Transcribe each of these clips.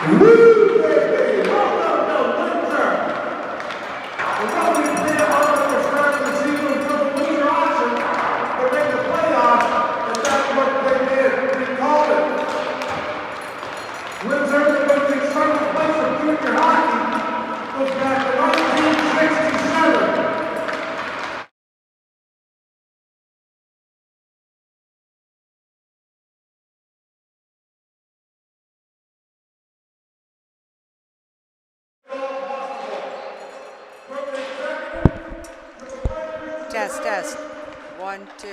Woo, baby! Welcome to Windsor! The Rotary player on the start of the season for the Windsor Oxen to make the playoffs, and that's what they did. We called it. Windsor, when they started to play some junior hockey, goes back to 1967. Test. 1, 2.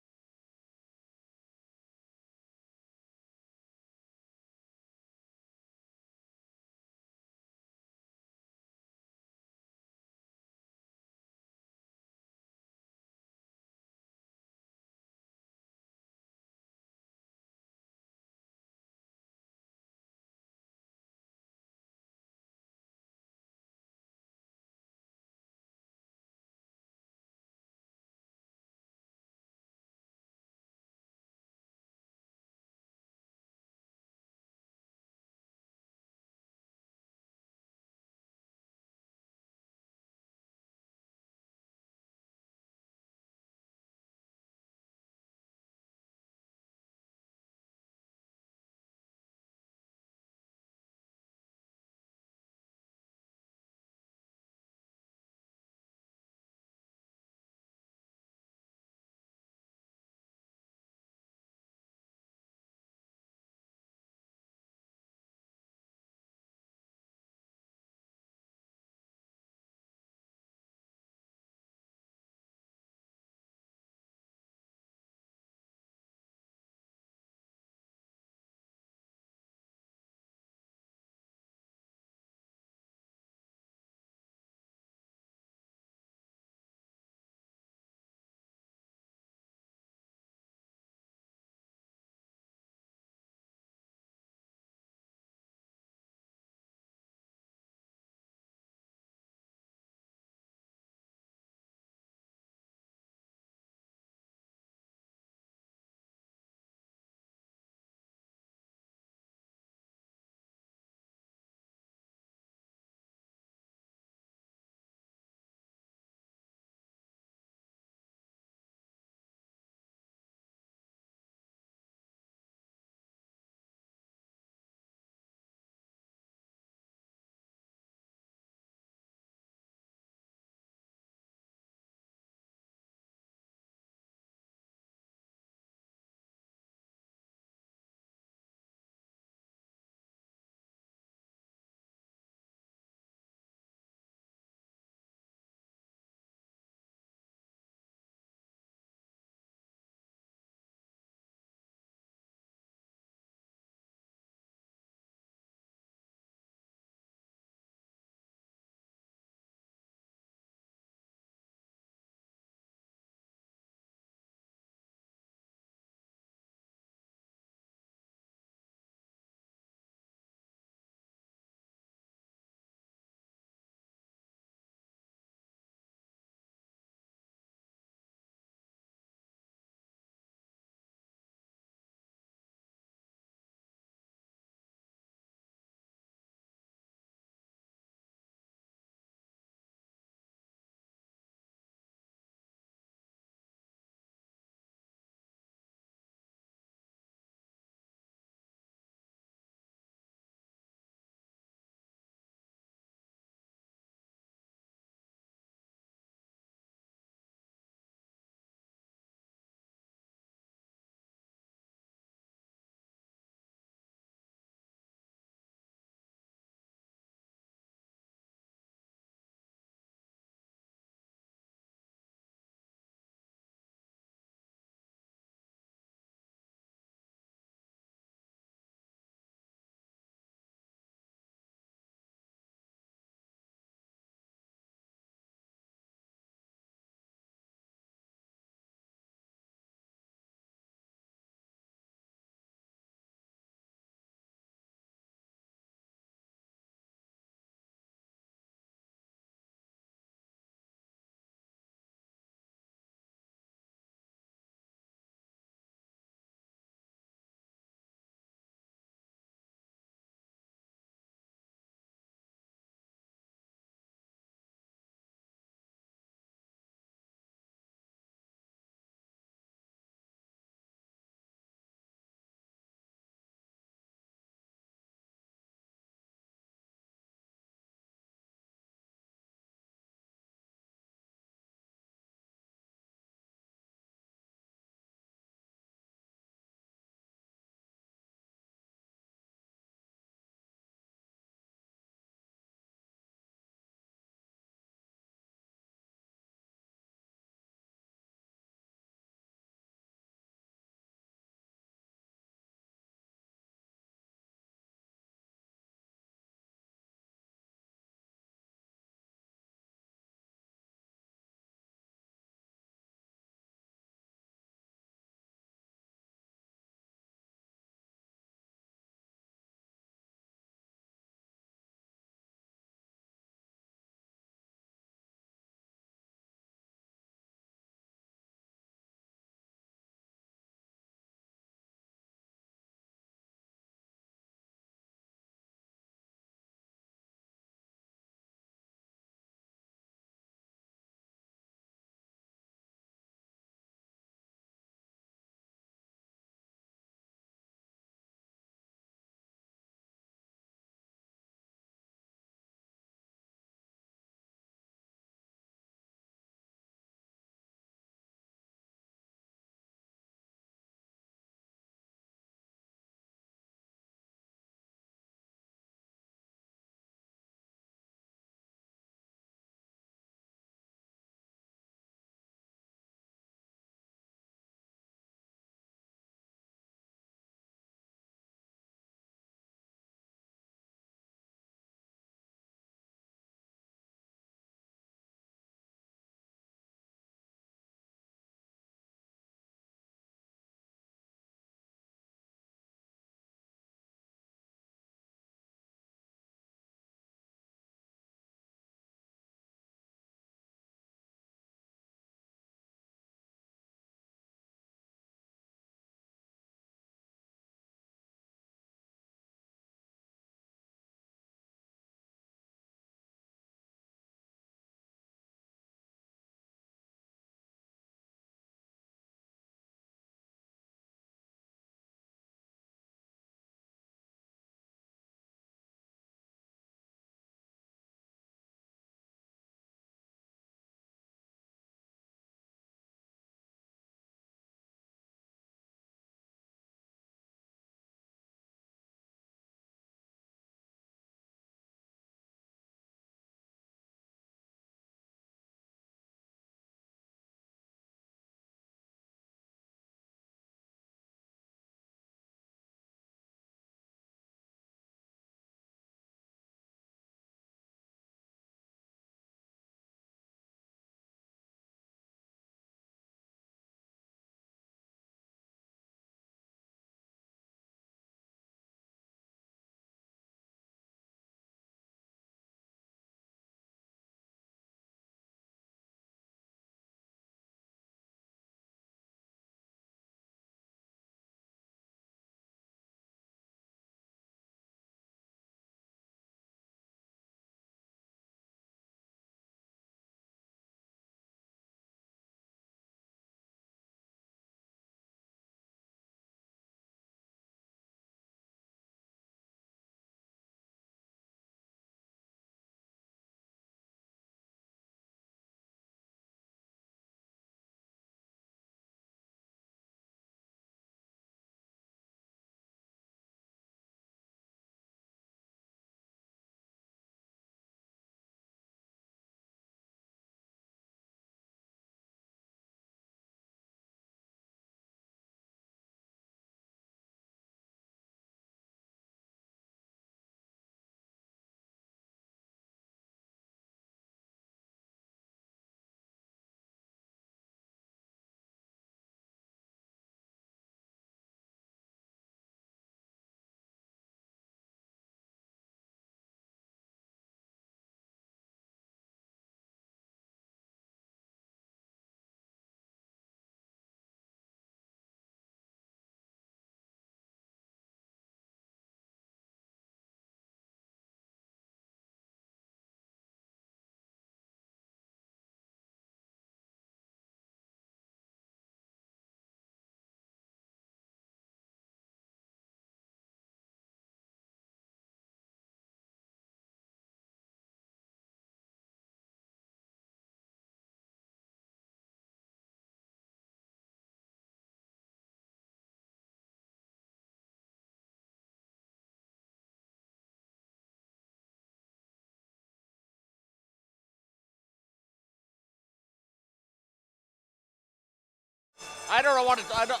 I don't know what it's. I don't.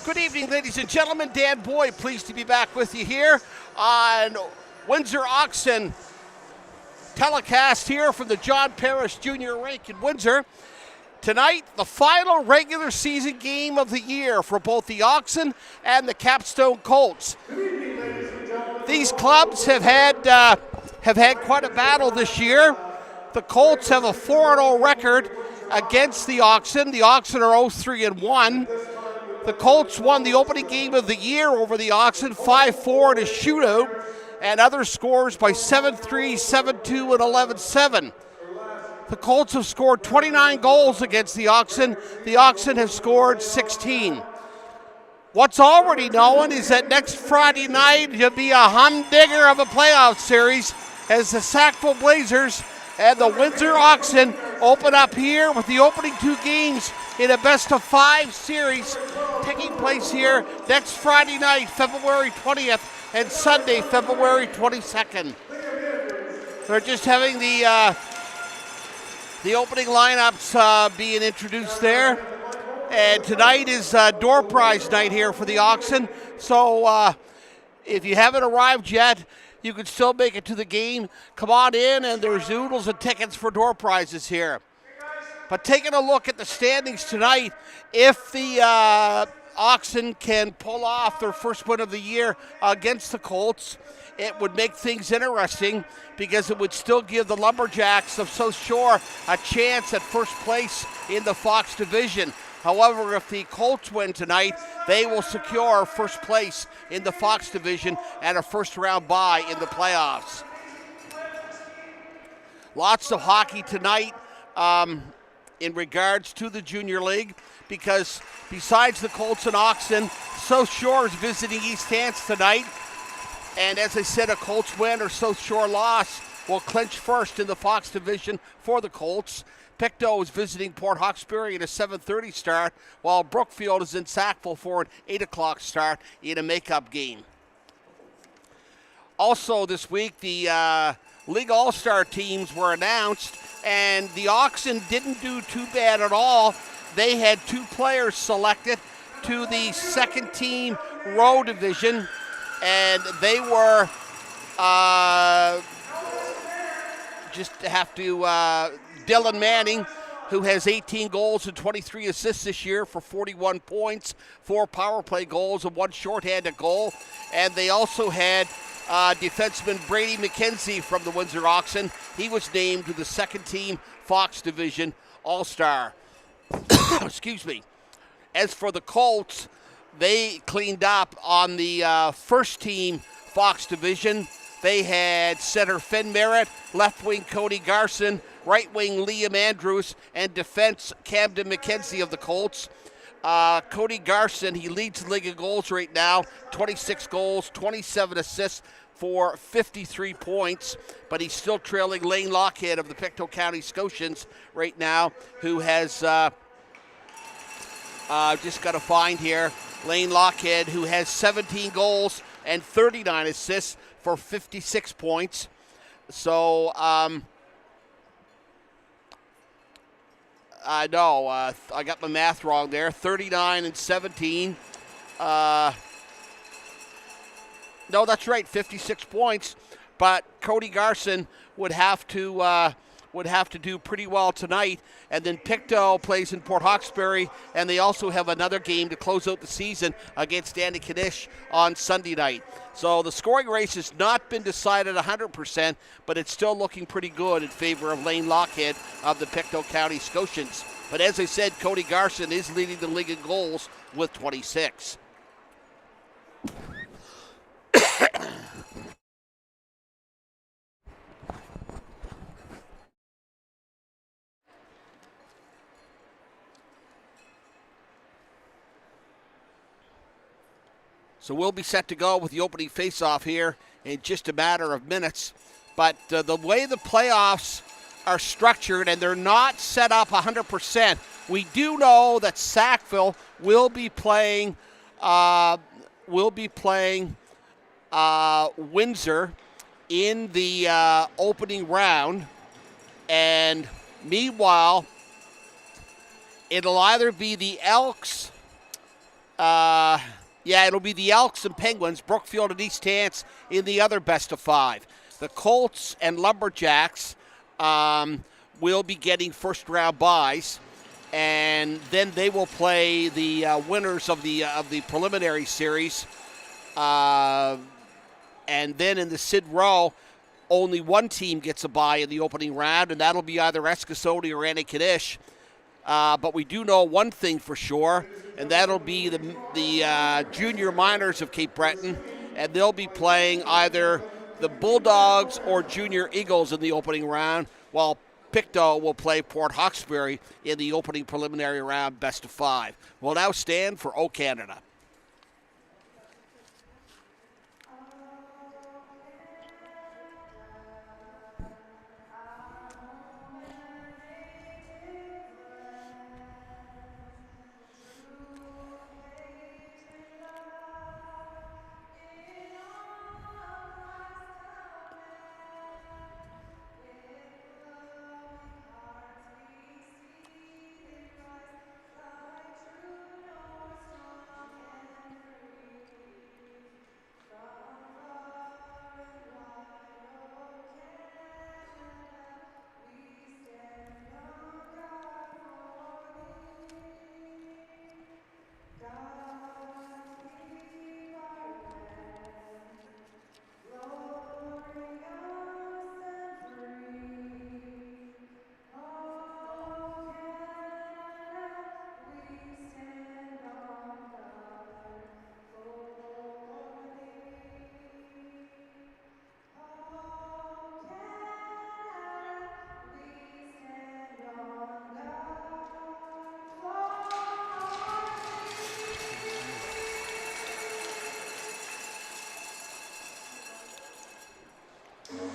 Good evening, ladies and gentlemen. Dan Boyd, pleased to be back with you here on Windsor Oxen telecast here from the John Parrish Jr. Rink in Windsor. Tonight, the final regular season game of the year for both the Oxen and the Capstone Colts. These clubs have had quite a battle this year. The Colts have a 4-0 record against the Oxen. The Oxen are 0-3-1. The Colts won the opening game of the year over the Oxen 5-4 in a shootout, and other scores by 7-3, 7-2, and 11-7. The Colts have scored 29 goals against the Oxen. The Oxen have scored 16. What's already known is that next Friday night will be a humdinger of a playoff series as the Sackville Blazers and the Windsor Oxen open up here with the opening two games in a best-of-5 series taking place here next Friday night, February 20th, and Sunday, February 22nd. They're just having the opening lineups being introduced there. And tonight is door prize night here for the Oxen. So if you haven't arrived yet, you can still make it to the game. Come on in, and there's oodles of tickets for door prizes here. But taking a look at the standings tonight, if the Oxen can pull off their first win of the year against the Colts, it would make things interesting because it would still give the Lumberjacks of South Shore a chance at first place in the Fox division. However, if the Colts win tonight, they will secure first place in the Fox division and a first-round bye in the playoffs. Lots of hockey tonight in regards to the Junior League, because besides the Colts and Oxen, South Shore is visiting East Hants tonight. And as I said, a Colts win or South Shore loss will clinch first in the Fox division for the Colts. Pictou is visiting Port Hawkesbury at a 7:30 start, while Brookfield is in Sackville for an 8 o'clock start in a makeup game. Also this week, the League All-Star teams were announced, and the Oxen didn't do too bad at all. They had 2 players selected to the second team row division, and they were Dylan Manning, who has 18 goals and 23 assists this year for 41 points, 4 power play goals and 1 shorthanded goal. And they also had defenseman Brady McKenzie from the Windsor Oxen. He was named to the second team Fox Division All-Star. Excuse me. As for the Colts, they cleaned up on the first team Fox Division. They had center Finn Merritt, left wing Cody Garson, right wing Liam Andrews, and defense Camden McKenzie of the Colts. Cody Garson, he leads the league in goals right now, 26 goals, 27 assists for 53 points, but he's still trailing Lane Lockhead of the Pictou County Scotians right now, who has just got to find here, Lane Lockhead, who has 17 goals and 39 assists for 56 points. So, I got my math wrong there. 39 and 17. No, that's right, 56 points. But Cody Garson would have to do pretty well tonight. And then Pictou plays in Port Hawkesbury, and they also have another game to close out the season against Antigonish on Sunday night. So the scoring race has not been decided 100%, but it's still looking pretty good in favor of Lane Lockhead of the Pictou County Scotians. But as I said, Cody Garson is leading the league in goals with 26. So we'll be set to go with the opening face-off here in just a matter of minutes. But the way the playoffs are structured and they're not set up 100%. We do know that Sackville will be playing Windsor in the opening round, and meanwhile, it'll either be the Elks. It'll be the Elks and Penguins, Brookfield and East Hants in the other best of 5. The Colts and Lumberjacks will be getting first-round byes, and then they will play the winners of the preliminary series. And then in the Sid Row, only one team gets a bye in the opening round, and that'll be either Eskasoni or Antigonish. But we do know one thing for sure, and that'll be the junior minors of Cape Breton, and they'll be playing either the Bulldogs or Junior Eagles in the opening round, while Pictou will play Port Hawkesbury in the opening preliminary round best of 5. We'll now stand for O Canada.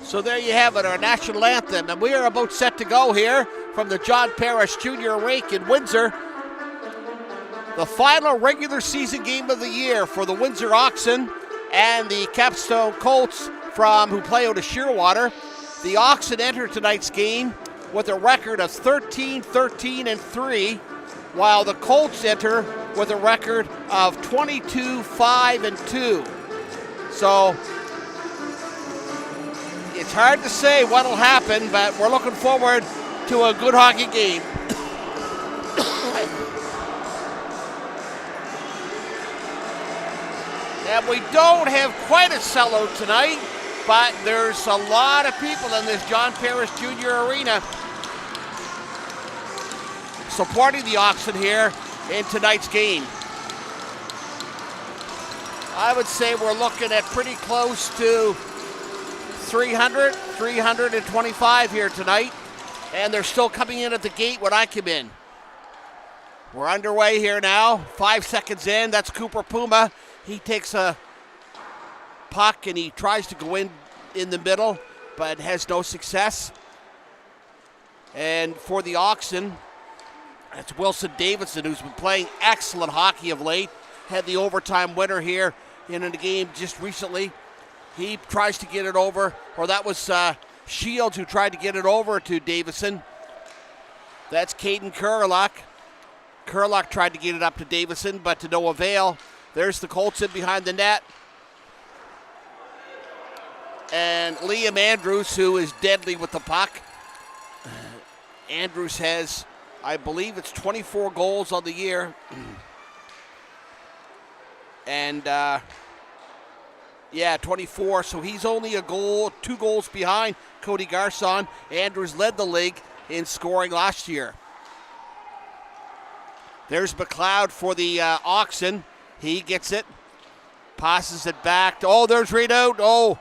So there you have it, our national anthem. And we are about set to go here from the John Parrish Junior Rink in Windsor. The final regular season game of the year for the Windsor Oxen and the Capstone Colts who play out of Shearwater. The Oxen enter tonight's game with a record of 13-13-3, while the Colts enter with a record of 22-5-2. So it's hard to say what'll happen, but we're looking forward to a good hockey game. And we don't have quite a sellout tonight, but there's a lot of people in this John Parrish Junior Arena supporting the Oxen here in tonight's game. I would say we're looking at pretty close to 325 here tonight, and they're still coming in at the gate when I come in. We're underway here now, 5 seconds in. That's Cooper Puma. He takes a puck and he tries to go in the middle, but has no success. And for the Oxen, it's Wilson Davidson, who's been playing excellent hockey of late. Had the overtime winner here in the game just recently. He tries to get it over, or that was Shields who tried to get it over to Davison. That's Caden Kurlock. Kurlock tried to get it up to Davison, but to no avail. There's the Colts in behind the net. And Liam Andrews, who is deadly with the puck. Andrews has, I believe it's 24 goals on the year. And 24, so he's only 2 goals behind Cody Garson. Andrews led the league in scoring last year. There's McLeod for the Oxen. He gets it, passes it back. There's Readout.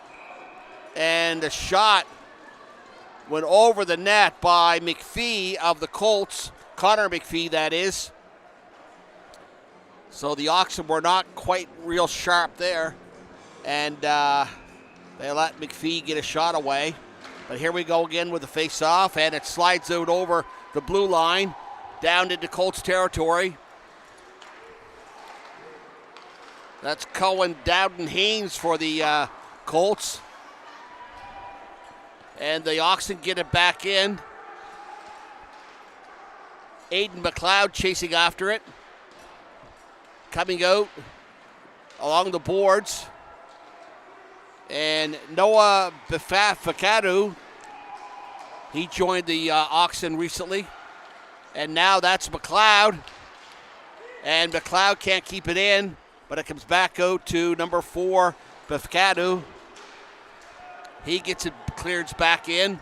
And the shot went over the net by McPhee of the Colts. Connor McPhee, that is. So the Oxen were not quite real sharp there. And they let McPhee get a shot away. But here we go again with the face-off, and it slides out over the blue line, down into Colts territory. That's Cohen, Dowden, Haynes for the Colts. And the Oxen get it back in. Aiden McLeod chasing after it. Coming out along the boards. And Noah Fakadu, he joined the Oxen recently. And now that's McLeod. And McLeod can't keep it in, but it comes back out to number 4, Fakadu. He gets it cleared back in.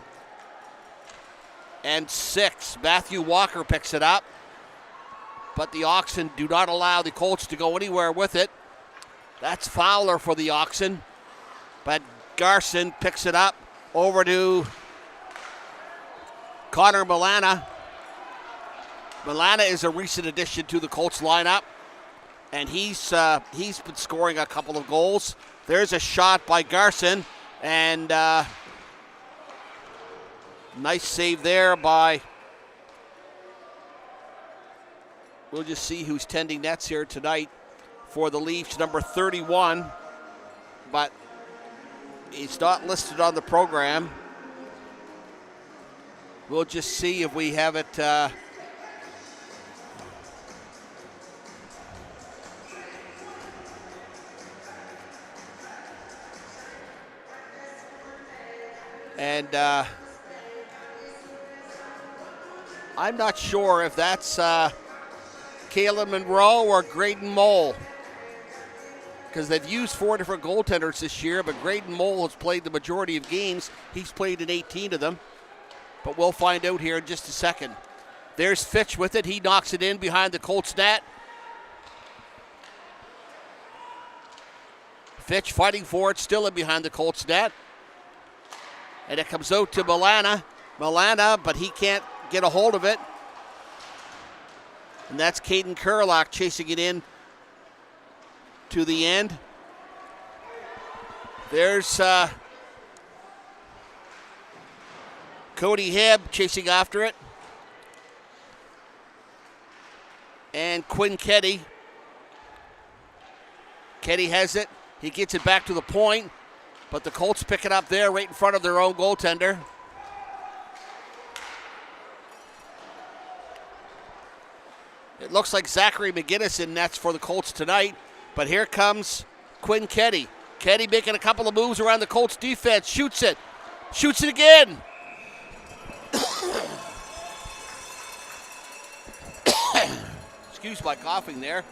And 6, Matthew Walker picks it up. But the Oxen do not allow the Colts to go anywhere with it. That's Fowler for the Oxen. But Garson picks it up over to Connor Milana. Milana is a recent addition to the Colts lineup. And he's been scoring a couple of goals. There's a shot by Garson. And nice save there by, we'll just see who's tending nets here tonight for the Leafs, number 31. But he's not listed on the program. We'll just see if we have it. And I'm not sure if that's Kalen Monroe or Graydon Mole, because they've used 4 different goaltenders this year, but Graydon Mole has played the majority of games. He's played in 18 of them, but we'll find out here in just a second. There's Fitch with it. He knocks it in behind the Colts net. Fitch fighting for it, still in behind the Colts net. And it comes out to Milana. Milana, but he can't get a hold of it. And that's Caden Kurlock chasing it in to the end. There's Cody Hebb chasing after it. And Quinn Keddy. Keddy has it. He gets it back to the point. But the Colts pick it up there right in front of their own goaltender. It looks like Zachary McGinnis in nets for the Colts tonight. But here comes Quinn Keddy. Keddy making a couple of moves around the Colts defense. Shoots it. Shoots it again. Excuse my coughing there.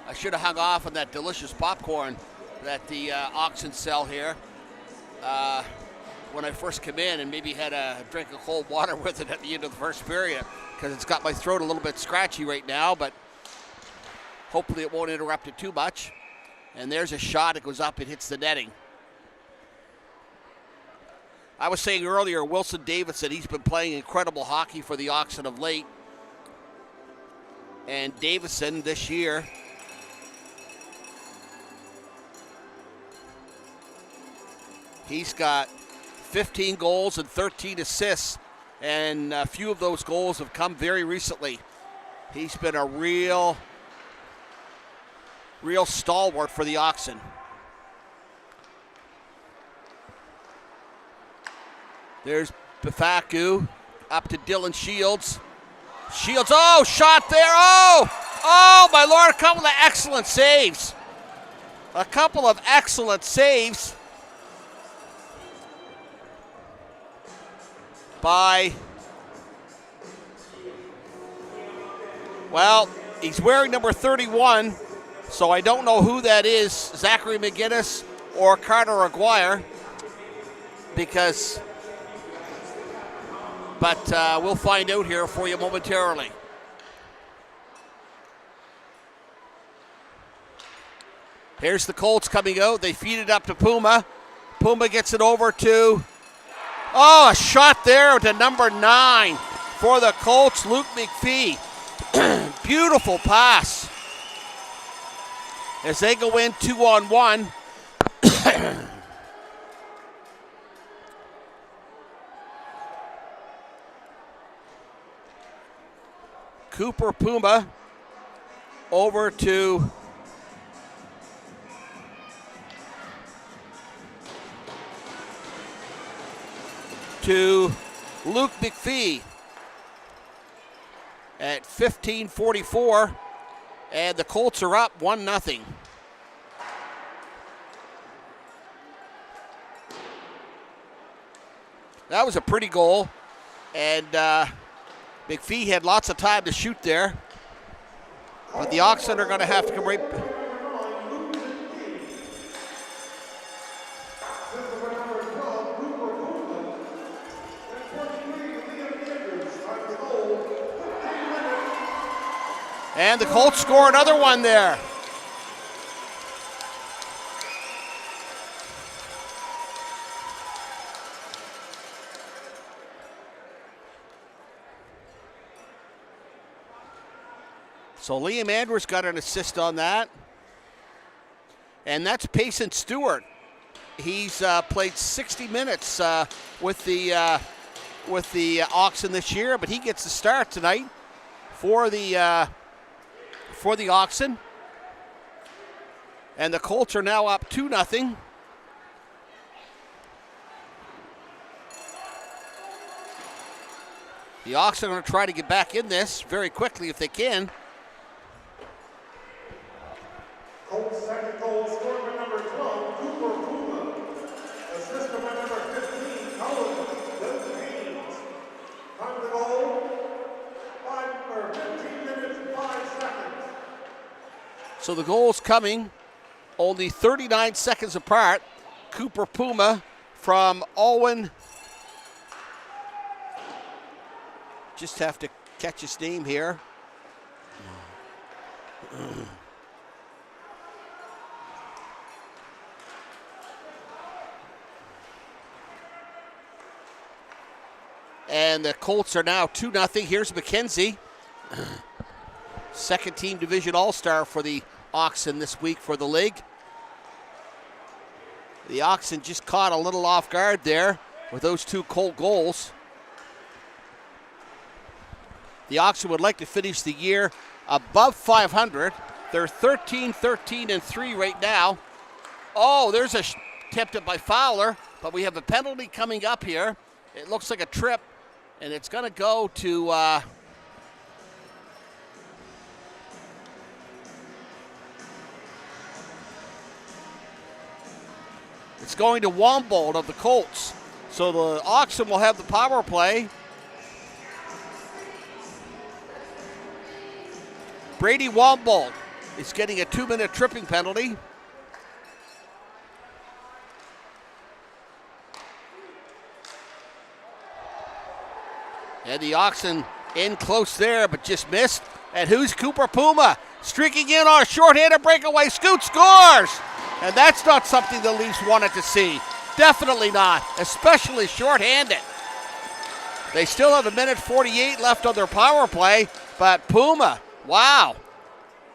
I should have hung off on that delicious popcorn that the Oxen sell here when I first come in, and maybe had a drink of cold water with it at the end of the first period, because it's got my throat a little bit scratchy right now, but hopefully it won't interrupt it too much. And there's a shot. It goes up. It hits the netting. I was saying earlier, Wilson Davidson, he's been playing incredible hockey for the Oxen of late. And Davidson this year, he's got 15 goals and 13 assists, and a few of those goals have come very recently. He's been a real stalwart for the Oxen. There's Bafaku up to Dylan Shields. Shields, oh, shot there, oh, my Lord, a couple of excellent saves. A couple of excellent saves by, well, he's wearing number 31, so I don't know who that is, Zachary McGinnis or Carter Aguirre, but we'll find out here for you momentarily. Here's the Colts coming out. They feed it up to Puma. Puma gets it over to, a shot there to number 9 for the Colts, Luke McPhee. Beautiful pass as they go in 2-on-1. Cooper Puma over to Luke McPhee at 15:44, and the Colts are up 1-0. That was a pretty goal, and McPhee had lots of time to shoot there, but the Oxen are going to have to come right. And the Colts score another one there. So Liam Andrews got an assist on that. And that's Payson Stewart. He's played 60 minutes with the Oxen this year, but he gets the start tonight for the Oxen. And the Colts are now up 2-0. The Oxen are going to try to get back in this very quickly if they can. Colts second goal scored by number 12, Cooper Puma. Assist by number 15, Colin Haynes. Time to goal, 15 minutes, 5 seconds. So the goals coming only 39 seconds apart. Cooper Puma from Owen. Just have to catch his name here. And the Colts are now 2-0. Here's McKenzie. Second team division all-star for the Oxen this week for the league. The Oxen just caught a little off guard there with those two Colt goals. The Oxen would like to finish the year above 500. They're 13-13-3 right now. Oh, there's a attempted by Fowler, but we have a penalty coming up here. It looks like a trip, and it's going to go to it's going to Wombold of the Colts. So the Oxen will have the power play. Brady Wombold is getting a 2-minute tripping penalty. And the Oxen in close there, but just missed. And who's Cooper Puma? Streaking in on a short-handed breakaway. Scoot scores! And that's not something the Leafs wanted to see. Definitely not, especially short-handed. They still have 1:48 left on their power play, but Puma, wow.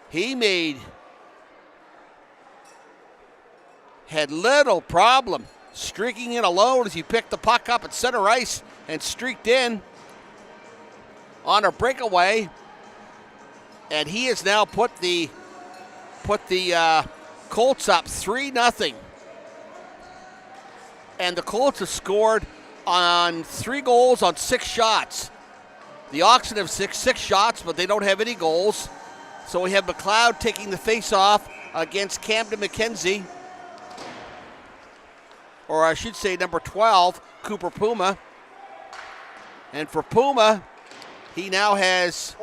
He had little problem streaking in alone as he picked the puck up at center ice and streaked in on a breakaway, and he has now put the Colts up 3-0. And the Colts have scored on 3 goals on 6 shots. The Oxen have six shots, but they don't have any goals. So we have McLeod taking the face-off against Camden McKenzie, or I should say number 12, Cooper Puma. And for Puma, he now has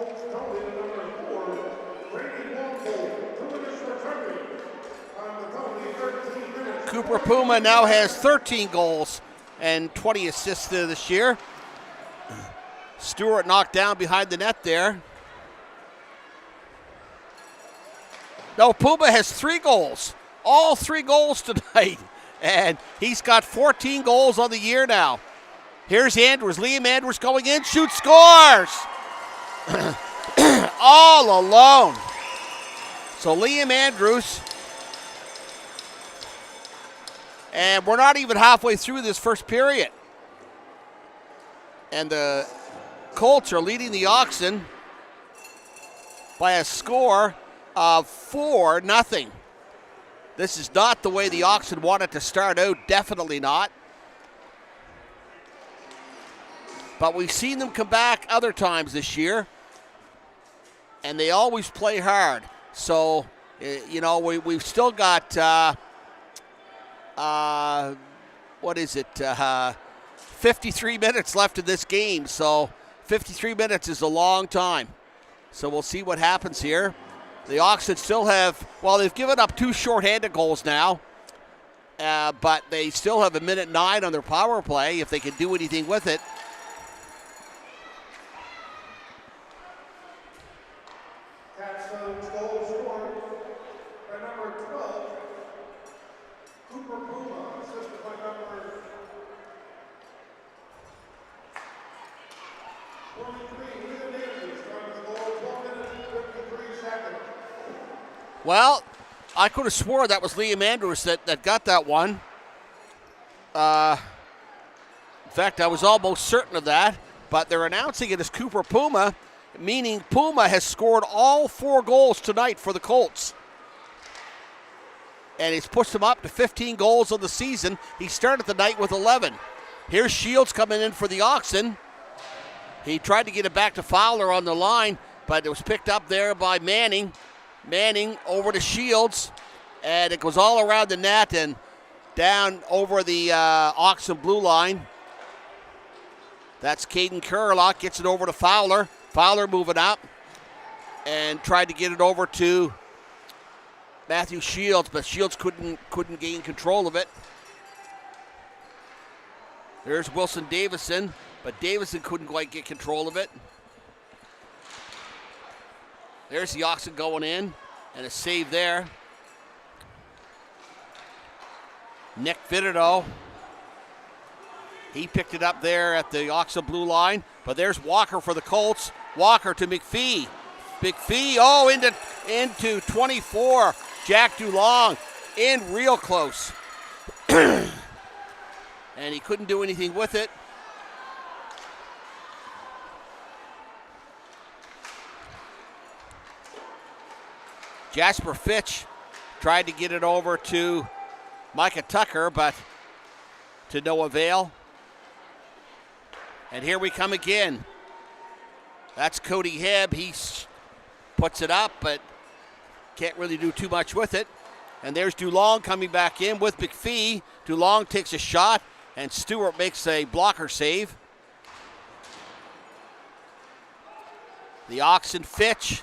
Cooper Puma now has 13 goals and 20 assists this year. Stewart knocked down behind the net there. No, Puma has 3 goals. All 3 goals tonight. And he's got 14 goals on the year now. Here's Andrews. Liam Andrews going in. Shoots, scores! All alone. So Liam Andrews. And we're not even halfway through this first period. And the Colts are leading the Oxen by a score of 4-0. This is not the way the Oxen wanted to start out, definitely not. But we've seen them come back other times this year, and they always play hard. So, you know, we've still got, 53 minutes left in this game. So 53 minutes is a long time. So we'll see what happens here. The Oxen still have, well, they've given up 2 shorthanded goals now, but they still have 1:09 on their power play if they can do anything with it. Capstone's goal scored by number 12, Cooper Puma, assisted by number 23, William Andrews, starting the goal, 12 minutes and 53 seconds. Well, I could have swore that was Liam Andrews that got that one. In fact, I was almost certain of that, but they're announcing it as Cooper Puma, meaning Puma has scored all 4 goals tonight for the Colts. And he's pushed them up to 15 goals on the season. He started the night with 11. Here's Shields coming in for the Oxen. He tried to get it back to Fowler on the line, but it was picked up there by Manning. Manning over to Shields, and it goes all around the net and down over the Oxen blue line. That's Caden Curlock, gets it over to Fowler. Fowler moving up and tried to get it over to Matthew Shields, but Shields couldn't gain control of it. There's Wilson Davison, but Davison couldn't quite get control of it. There's the Oxen going in, and a save there. Nick Vitito, he picked it up there at the Oxen blue line, but there's Walker for the Colts. Walker to McPhee. McPhee, into 24. Jack Dulong in real close. And he couldn't do anything with it. Jasper Fitch tried to get it over to Micah Tucker, but to no avail. And here we come again. That's Cody Hebb. He puts it up, but can't really do too much with it. And there's Dulong coming back in with McPhee. Dulong takes a shot, and Stewart makes a blocker save. The Oxen Fitch.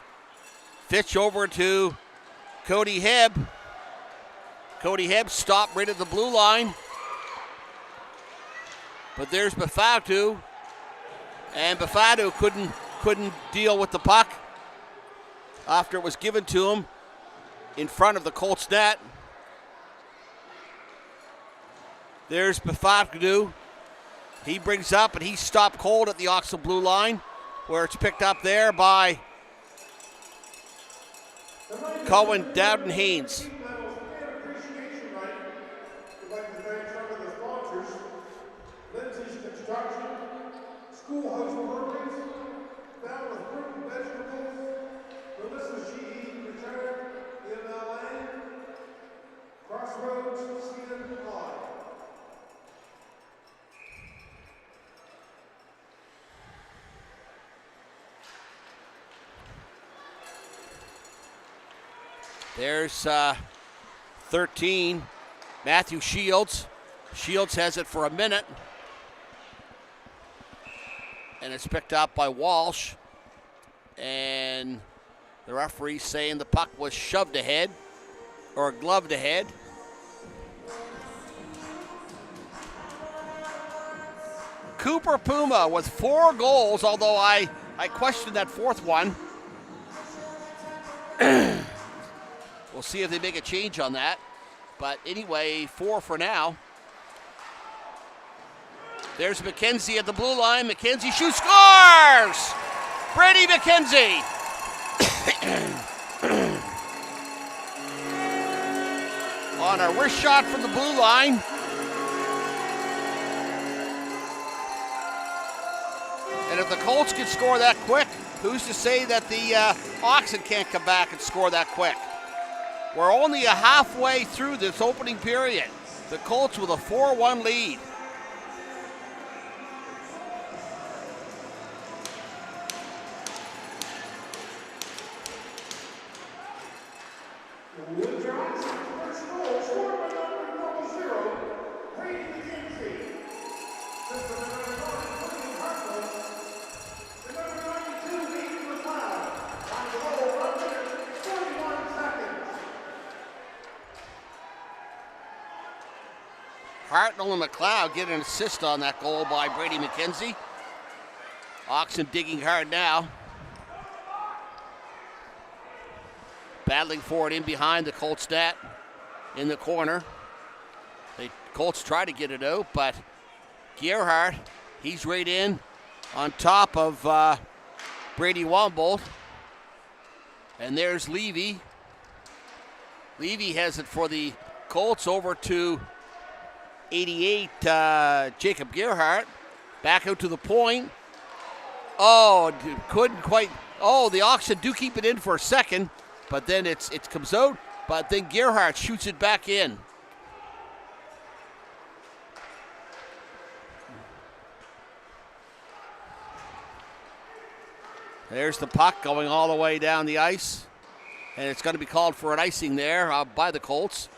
Fitch over to Cody Hebb. Cody Hebb stopped right at the blue line. But there's Bafatu. And Bafatu couldn't deal with the puck after it was given to him in front of the Colts net. There's Bafatu. He brings up and he's stopped cold at the Oxen blue line, where it's picked up there by Cohen Dowden Haynes. Schoolhouse Burgers, found with fruit and vegetables. Melissa G.E. retired in LA. Crossroads, Seaton High. There's 13, Matthew Shields. Shields has it for a minute. And it's picked up by Walsh. And the referee saying the puck was shoved ahead or gloved ahead. Cooper Puma with 4 goals, although I questioned that 4th one. We'll see if they make a change on that. But anyway, 4 for now. There's McKenzie at the blue line. McKenzie shoots, scores! Brady McKenzie. On a wrist shot from the blue line. And if the Colts can score that quick, who's to say that the Oxen can't come back and score that quick? We're only a halfway through this opening period. The Colts with a 4-1 lead. Windsor Oxen, first goal, scored by number 0, Brady McKenzie. Just the number 1, Cody Hartwell. The number 92, Ethan McLeod. On the goal, 1 minute, 41 seconds. Hartnell and McLeod get an assist on that goal by Brady McKenzie. Oxen digging hard now. Battling for it in behind the Colts net in the corner. The Colts try to get it out, but Gerhardt, he's right in on top of Brady Wombold. And there's Levy. Levy has it for the Colts over to 88, Jacob Gerhardt. Back out to the point. Oh, couldn't quite. Oh, the Oxen do keep it in for a second. But then it comes out, but then Gerhardt shoots it back in. There's the puck going all the way down the ice. And it's going to be called for an icing there by the Colts.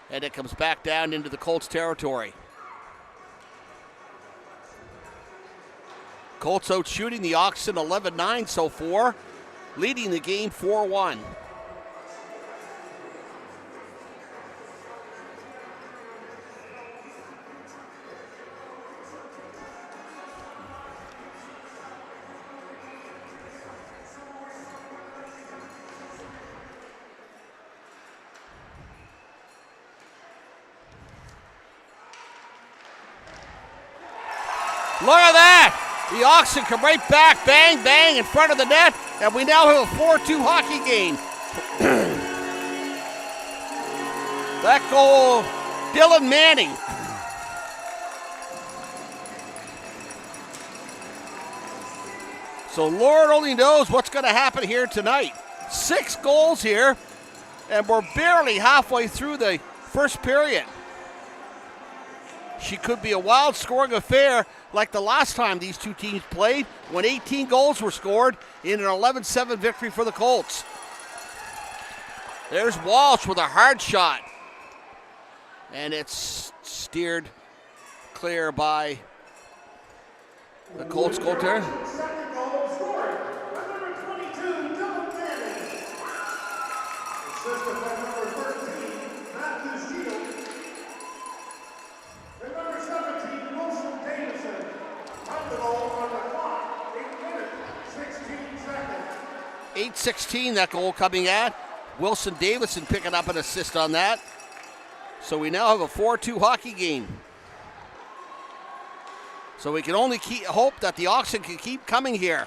And it comes back down into the Colts territory. Colts out shooting the Oxen 11-9 so far, leading the game 4-1. Look at that! The Oxen come right back, bang, bang, in front of the net, and we now have a 4-2 hockey game. That goal, Dylan Manning. So Lord only knows what's going to happen here tonight. 6 goals here, and we're barely halfway through the first period. She could be a wild scoring affair like the last time these two teams played when 18 goals were scored in an 11-7 victory for the Colts. There's Walsh with a hard shot. And it's steered clear by the Colts goaltender. Second goal scored by number 22, Dylan Manning. Assisted by number 13, Matthew Shields. And number 17, Wilson Davison. On the goal on the clock, 8 minutes, 16 seconds. 8:16 that goal coming at. Wilson Davison picking up an assist on that. So we now have a 4-2 hockey game. So we can only hope that the Oxen can keep coming here.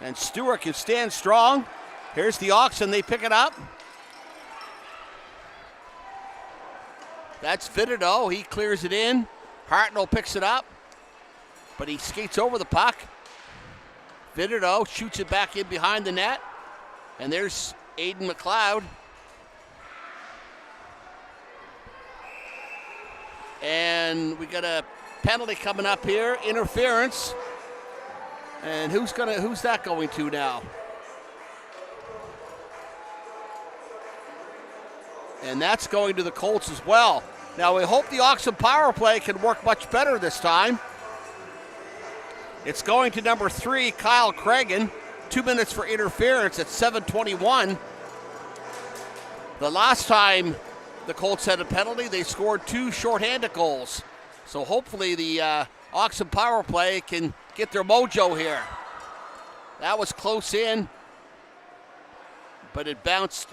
And Stewart can stand strong. Here's the Oxen, they pick it up. That's Vitado, he clears it in. Hartnell picks it up, but he skates over the puck. Vitado shoots it back in behind the net. And there's Aiden McLeod. And we got a penalty coming up here, interference. And who's that going to now? And that's going to the Colts as well. Now we hope the Oxen power play can work much better this time. It's going to number 3, Kyle Cragen. 2 minutes for interference at 7:21. The last time the Colts had a penalty, they scored 2 shorthanded goals. So hopefully the Oxen power play can get their mojo here. That was close in, but it bounced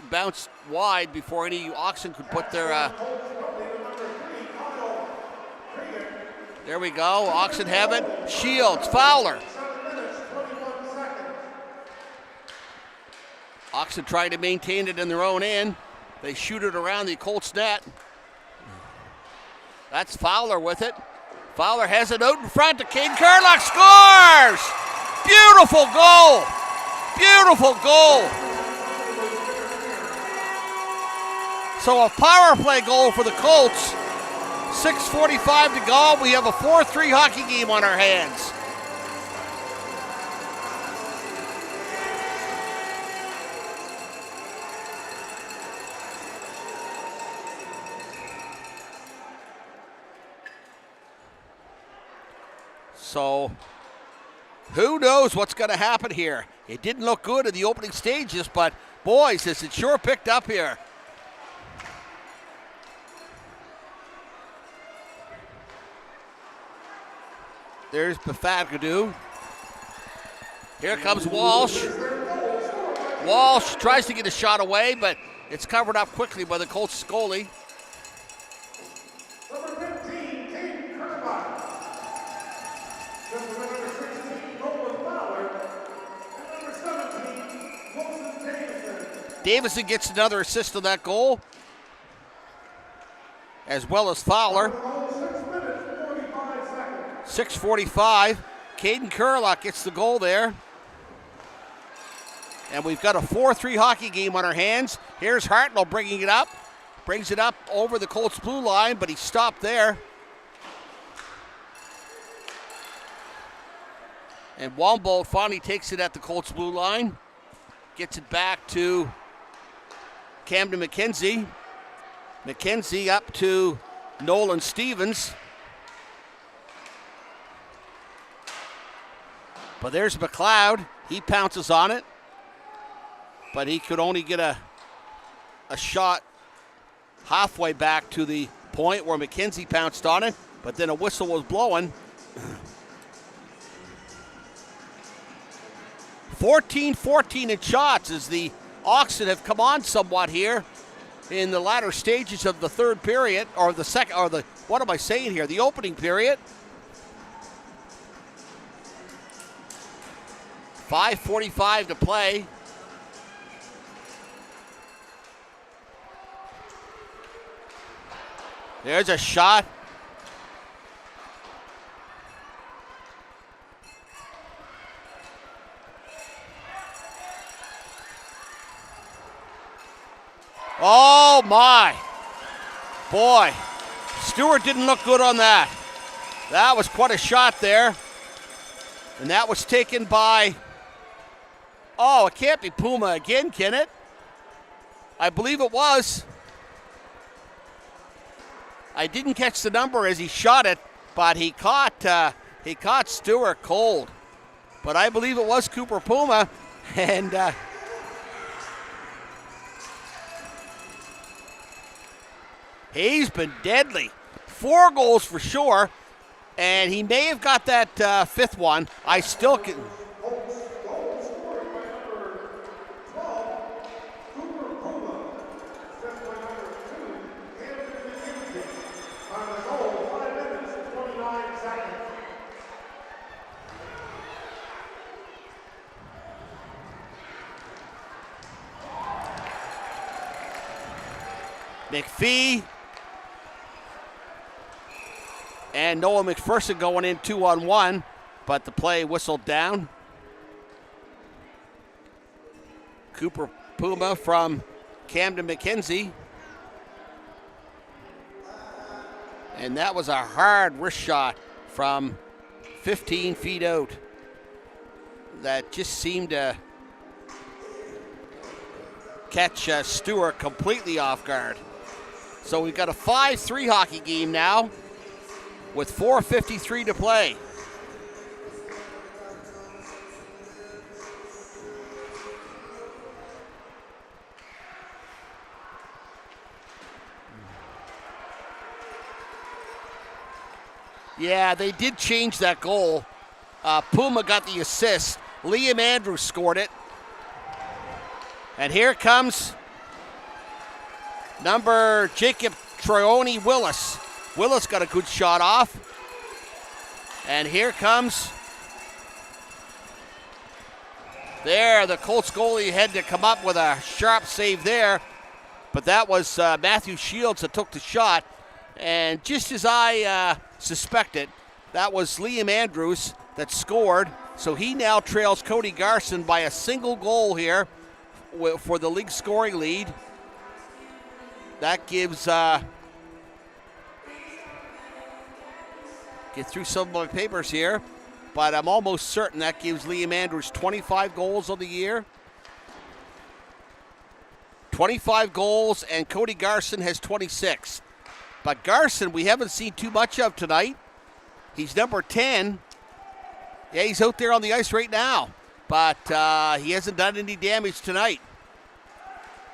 wide before any Oxen could put their... There we go, Oxen have it. Shields, Fowler. Oxen trying to maintain it in their own end. They shoot it around the Colts net. That's Fowler with it. Fowler has it out in front to Caden Carlock, scores! Beautiful goal. Beautiful goal. So a power play goal for the Colts. 6:45 to go. We have a 4-3 hockey game on our hands. So, who knows what's going to happen here? It didn't look good in the opening stages, but boys, has it sure picked up here. There's Bafadgadoo. Here comes Walsh. Walsh tries to get a shot away, but it's covered up quickly by the Colts goalie. Davison gets another assist on that goal, as well as Fowler. 6:45. Caden Kurlock gets the goal there. And we've got a 4-3 hockey game on our hands. Here's Hartnell bringing it up. Brings it up over the Colts blue line, but he stopped there. And Wombold finally takes it at the Colts blue line. Gets it back to Camden McKenzie. McKenzie up to Nolan Stevens. But there's McLeod. He pounces on it. But he could only get a shot halfway back to the point where McKenzie pounced on it. But then a whistle was blowing. 14-14 in shots as the Oxen have come on somewhat here in the latter stages of the third period, or the second, or the, what am I saying here? The opening period. 5:45 to play. There's a shot. Oh my. Boy, Stewart didn't look good on that. That was quite a shot there. And that was taken by, oh, it can't be Puma again, can it? I believe it was. I didn't catch the number as he shot it, but he caught Stewart cold. But I believe it was Cooper Puma, and he's been deadly. 4 goals for sure, and he may have got that fifth one. I still can. McPhee and Noah McPherson going in 2-on-1, but the play whistled down. Cooper Puma from Camden McKenzie. And that was a hard wrist shot from 15 feet out that just seemed to catch Stewart completely off guard. So we've got a 5-3 hockey game now with 4:53 to play. Yeah, they did change that goal. Puma got the assist. Liam Andrews scored it. And here comes number Jacob Troioni Willis. Willis got a good shot off. And here comes, there, the Colts goalie had to come up with a sharp save there. But that was Matthew Shields that took the shot. And just as I suspected, that was Liam Andrews that scored. So he now trails Cody Garson by a single goal here for the league scoring lead. That gives, get through some of my papers here, but I'm almost certain that gives Liam Andrews 25 goals on the year. 25 goals, and Cody Garson has 26. But Garson, we haven't seen too much of tonight. He's number 10. Yeah, he's out there on the ice right now, but he hasn't done any damage tonight.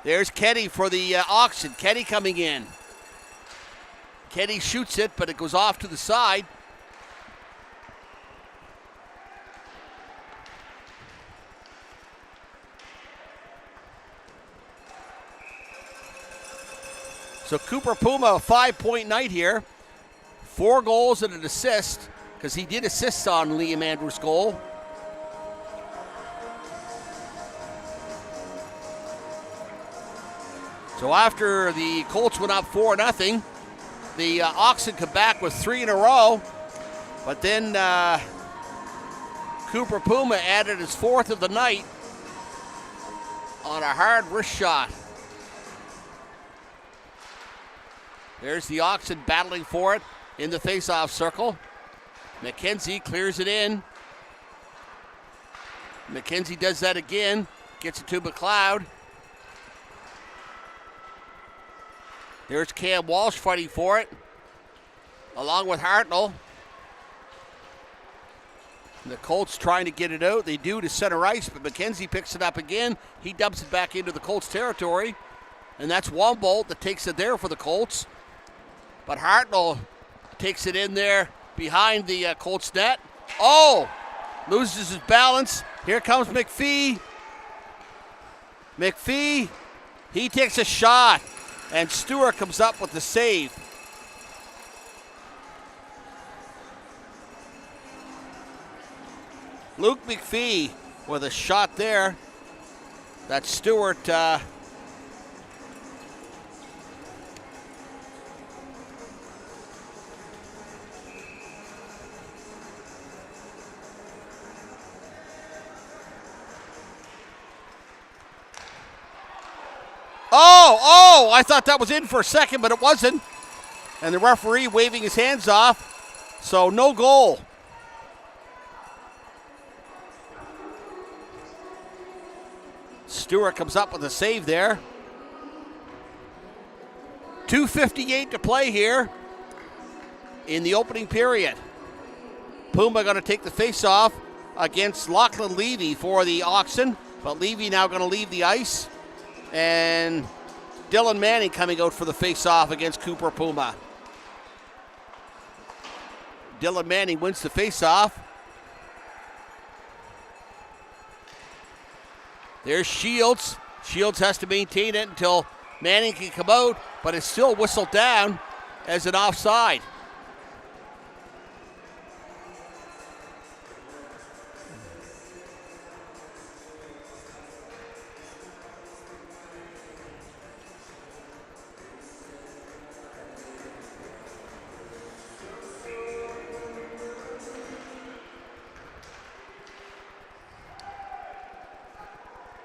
There's Kenny for the Oxen. Kenny coming in. Kenny shoots it, but it goes off to the side. So Cooper Puma, a 5-point night here. 4 goals and an assist, because he did assist on Liam Andrews' goal. So after the Colts went up 4-0, the Oxen come back with 3 in a row. But then Cooper Puma added his 4th of the night on a hard wrist shot. There's the Oxen battling for it in the face-off circle. McKenzie clears it in. McKenzie does that again. Gets it to McLeod. There's Cam Walsh fighting for it, along with Hartnell. The Colts trying to get it out. They do to center ice, but McKenzie picks it up again. He dumps it back into the Colts territory, and that's Wombolt that takes it there for the Colts. But Hartnell takes it in there behind the Colts net. Oh! Loses his balance. Here comes McPhee. McPhee, he takes a shot, and Stewart comes up with the save. Luke McPhee with a shot there. That Stewart Oh, I thought that was in for a second, but it wasn't. And the referee waving his hands off. So no goal. Stewart comes up with a save there. 2:58 to play here in the opening period. Puma going to take the face-off against Lachlan Levy for the Oxen, but Levy now going to leave the ice. And Dylan Manning coming out for the face-off against Cooper Puma. Dylan Manning wins the face-off. There's Shields. Shields has to maintain it until Manning can come out, but it's still whistled down as an offside.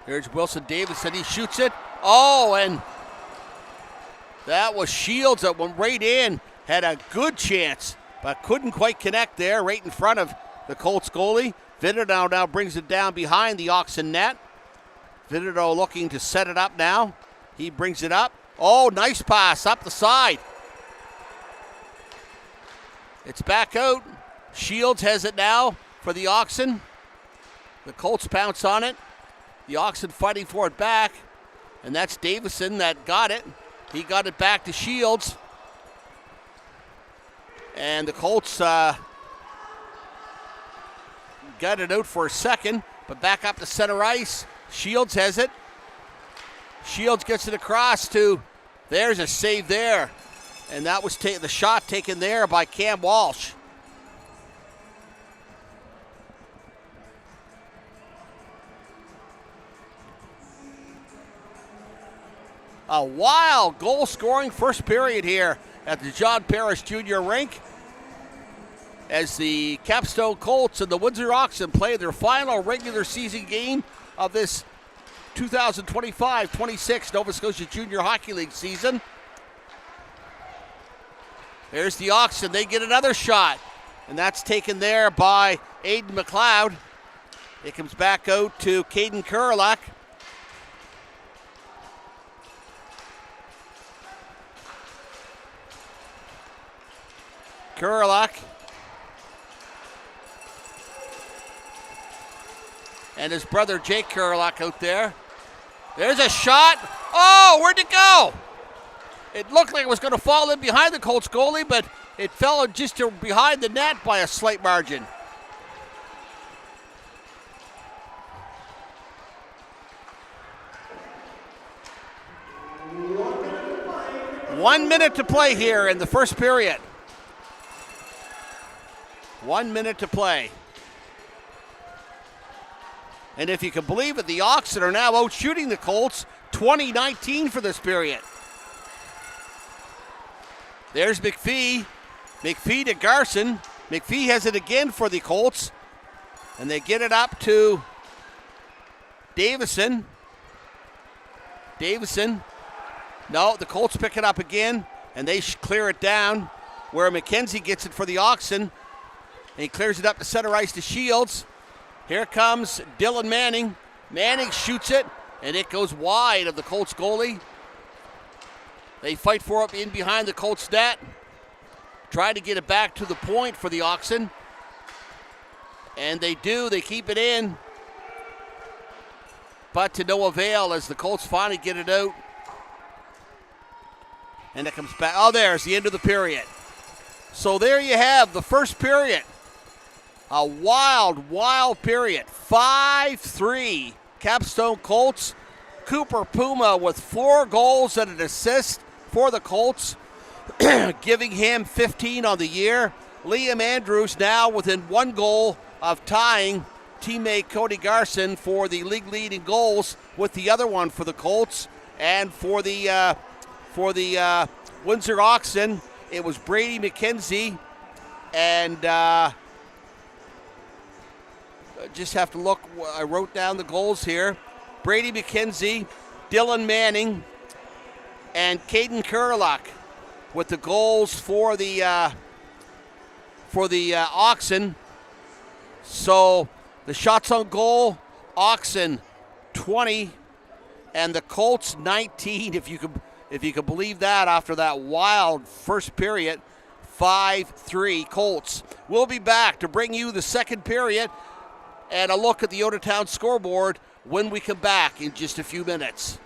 There's Wilson Davis, and he shoots it. Oh, and that was Shields that went right in. Had a good chance, but couldn't quite connect there, right in front of the Colts goalie. Vidido now brings it down behind the Oxen net. Vidido looking to set it up now. He brings it up. Oh, nice pass up the side. It's back out. Shields has it now for the Oxen. The Colts pounce on it. The Oxen fighting for it back, and that's Davison that got it. He got it back to Shields. And the Colts got it out for a second, but back up to center ice. Shields has it. Shields gets it across to, there's a save there. And that was the shot taken there by Cam Walsh. A wild goal-scoring first period here at the John Parrish Jr. rink. as the Capstone Colts and the Windsor Oxen play their final regular season game of this 2025-26 Nova Scotia Junior Hockey League season. There's the Oxen. They get another shot, and that's taken there by Aiden McLeod. It comes back out to Caden Kurlak. Kurlak. And his brother Jake Kurlak out there. There's a shot. Oh, where'd it go? It looked like it was going to fall in behind the Colts goalie, but it fell just behind the net by a slight margin. One minute to play here in the first period. 1 minute to play. And if you can believe it, the Oxen are now out shooting the Colts 20-19 for this period. There's McPhee. McPhee to Garson. McPhee has it again for the Colts. And they get it up to Davison. Davison. No, the Colts pick it up again, and they clear it down where McKenzie gets it for the Oxen. And he clears it up to center ice to Shields. Here comes Dylan Manning. Manning shoots it, and it goes wide of the Colts goalie. They fight for it in behind the Colts net. Try to get it back to the point for the Oxen. And they do. They keep it in. But to no avail as the Colts finally get it out. And it comes back. Oh, there's the end of the period. So there you have the first period. A wild, wild period. 5-3 Capstone Colts. Cooper Puma with 4 goals and an assist for the Colts, giving him 15 on the year. Liam Andrews now within 1 goal of tying teammate Cody Garson for the league lead in goals with the other one for the Colts. And for the Windsor Oxen, it was Brady McKenzie and just have to look. I wrote down the goals here. Brady McKenzie, Dylan Manning, and Caden Kurlak with the goals for the Oxen. So the shots on goal, Oxen 20, and the Colts 19. If you could believe that after that wild first period, 5-3 Colts. We'll be back to bring you the second period and a look at the Odotown scoreboard when we come back in just a few minutes.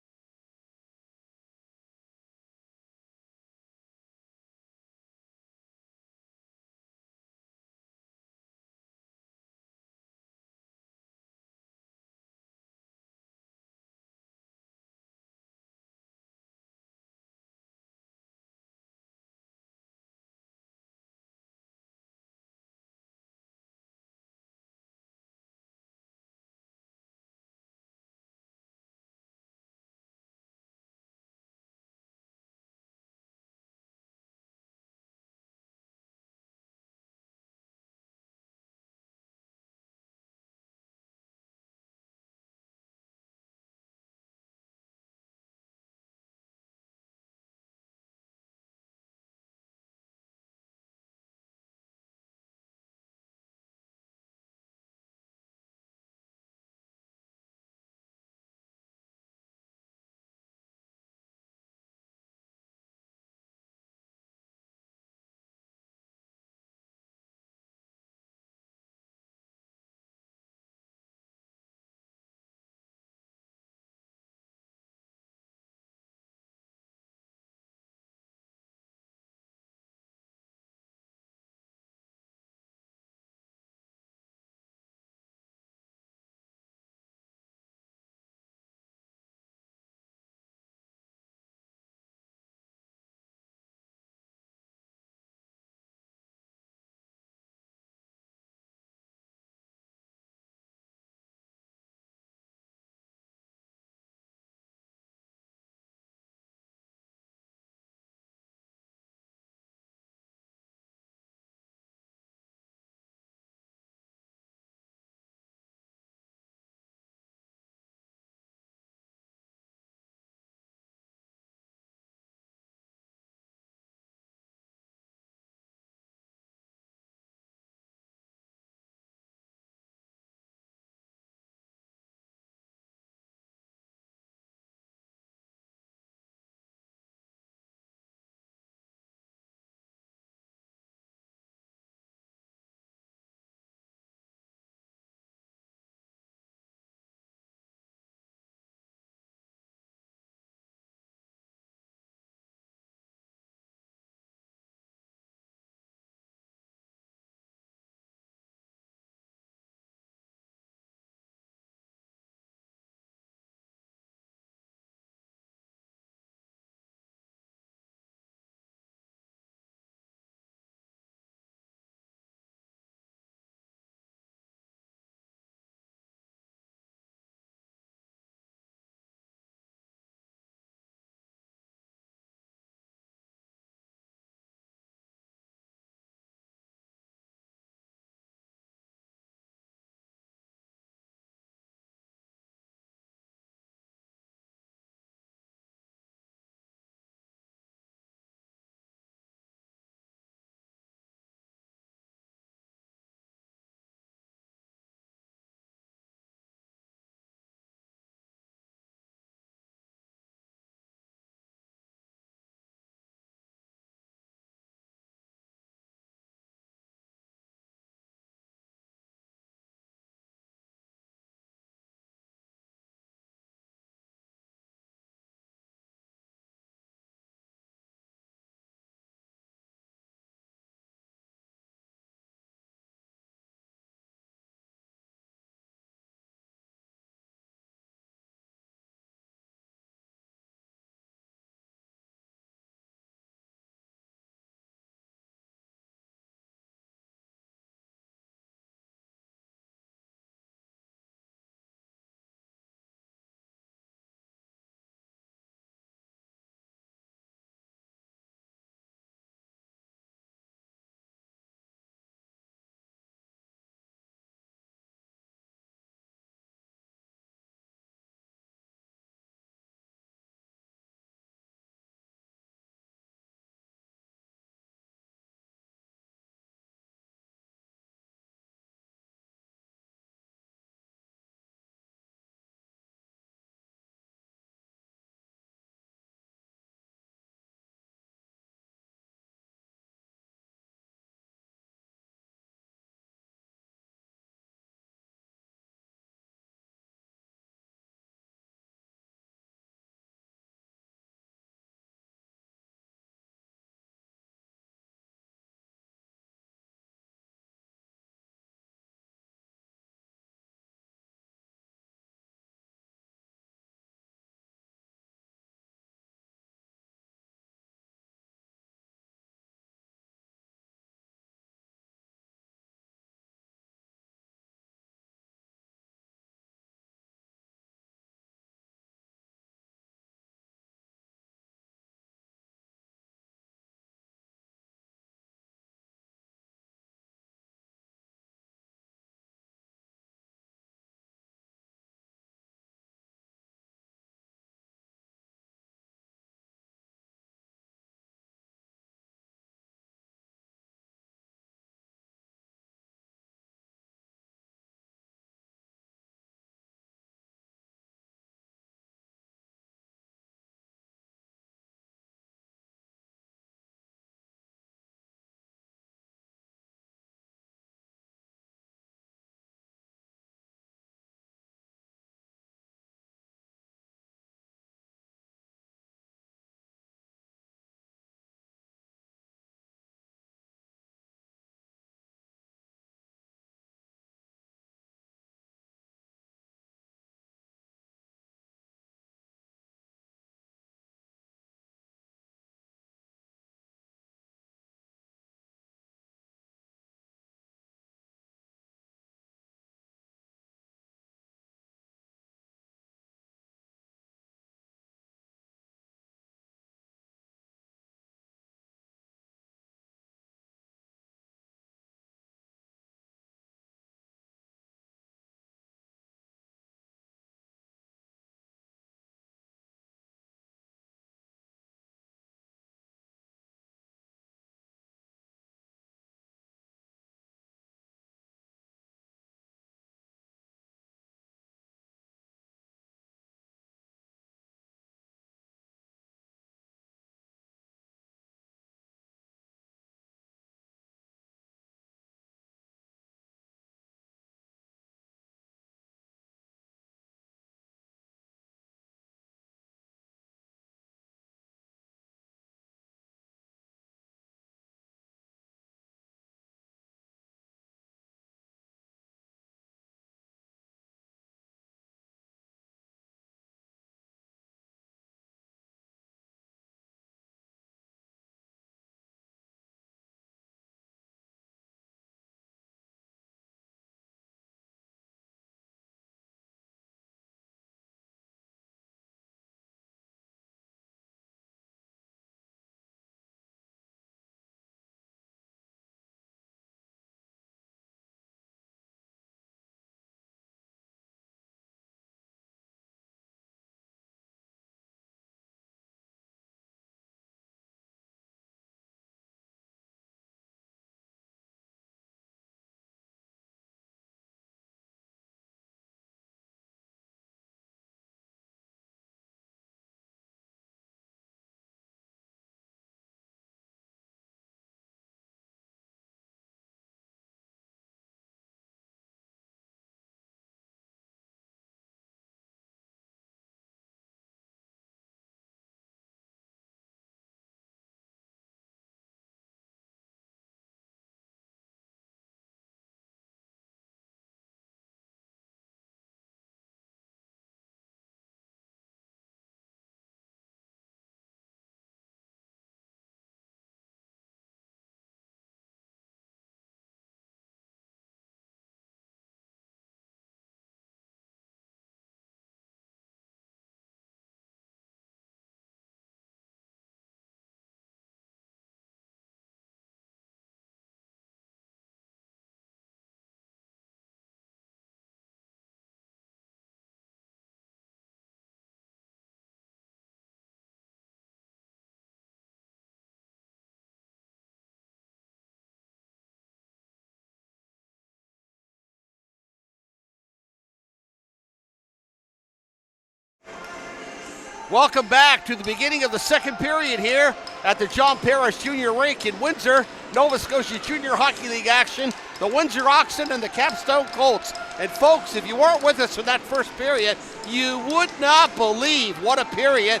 Welcome back to the beginning of the second period here at the John Parrish Junior Rink in Windsor. Nova Scotia Junior Hockey League action. The Windsor Oxen and the Capstone Colts. And folks, if you weren't with us in that first period, you would not believe what a period.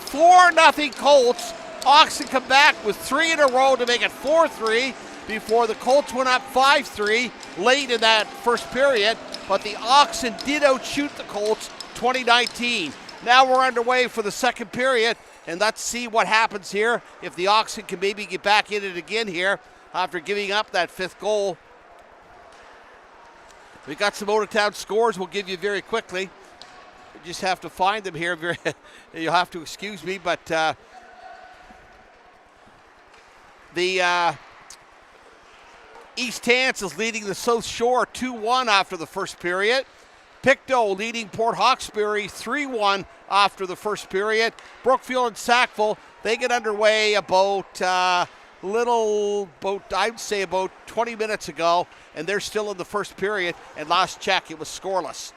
4-0 Colts. Oxen come back with 3 in a row to make it 4-3 before the Colts went up 5-3 late in that first period. But the Oxen did outshoot the Colts 2019. Now we're underway for the second period, and let's see what happens here. If the Oxen can maybe get back in it again here after giving up that 5th goal. We got some out-of-town scores we'll give you very quickly. We just have to find them here. You'll have to excuse me, but the East Hants is leading the South Shore 2-1 after the first period. Pictou leading Port Hawkesbury 3-1 after the first period. Brookfield and Sackville, they get underway about I'd say about 20 minutes ago, and they're still in the first period, and last check, it was scoreless.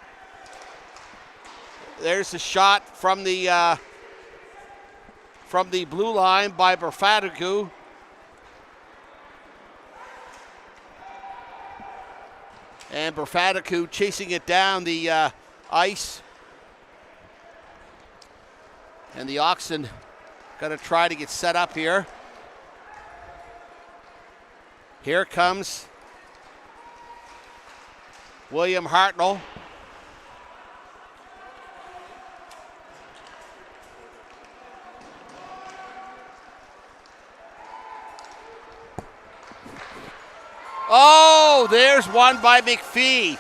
There's the shot from the blue line by Berfatagu. And Berfatagu chasing it down the ice. And the Oxen going to try to get set up here. Here comes William Hartnell. Oh, there's one by McPhee.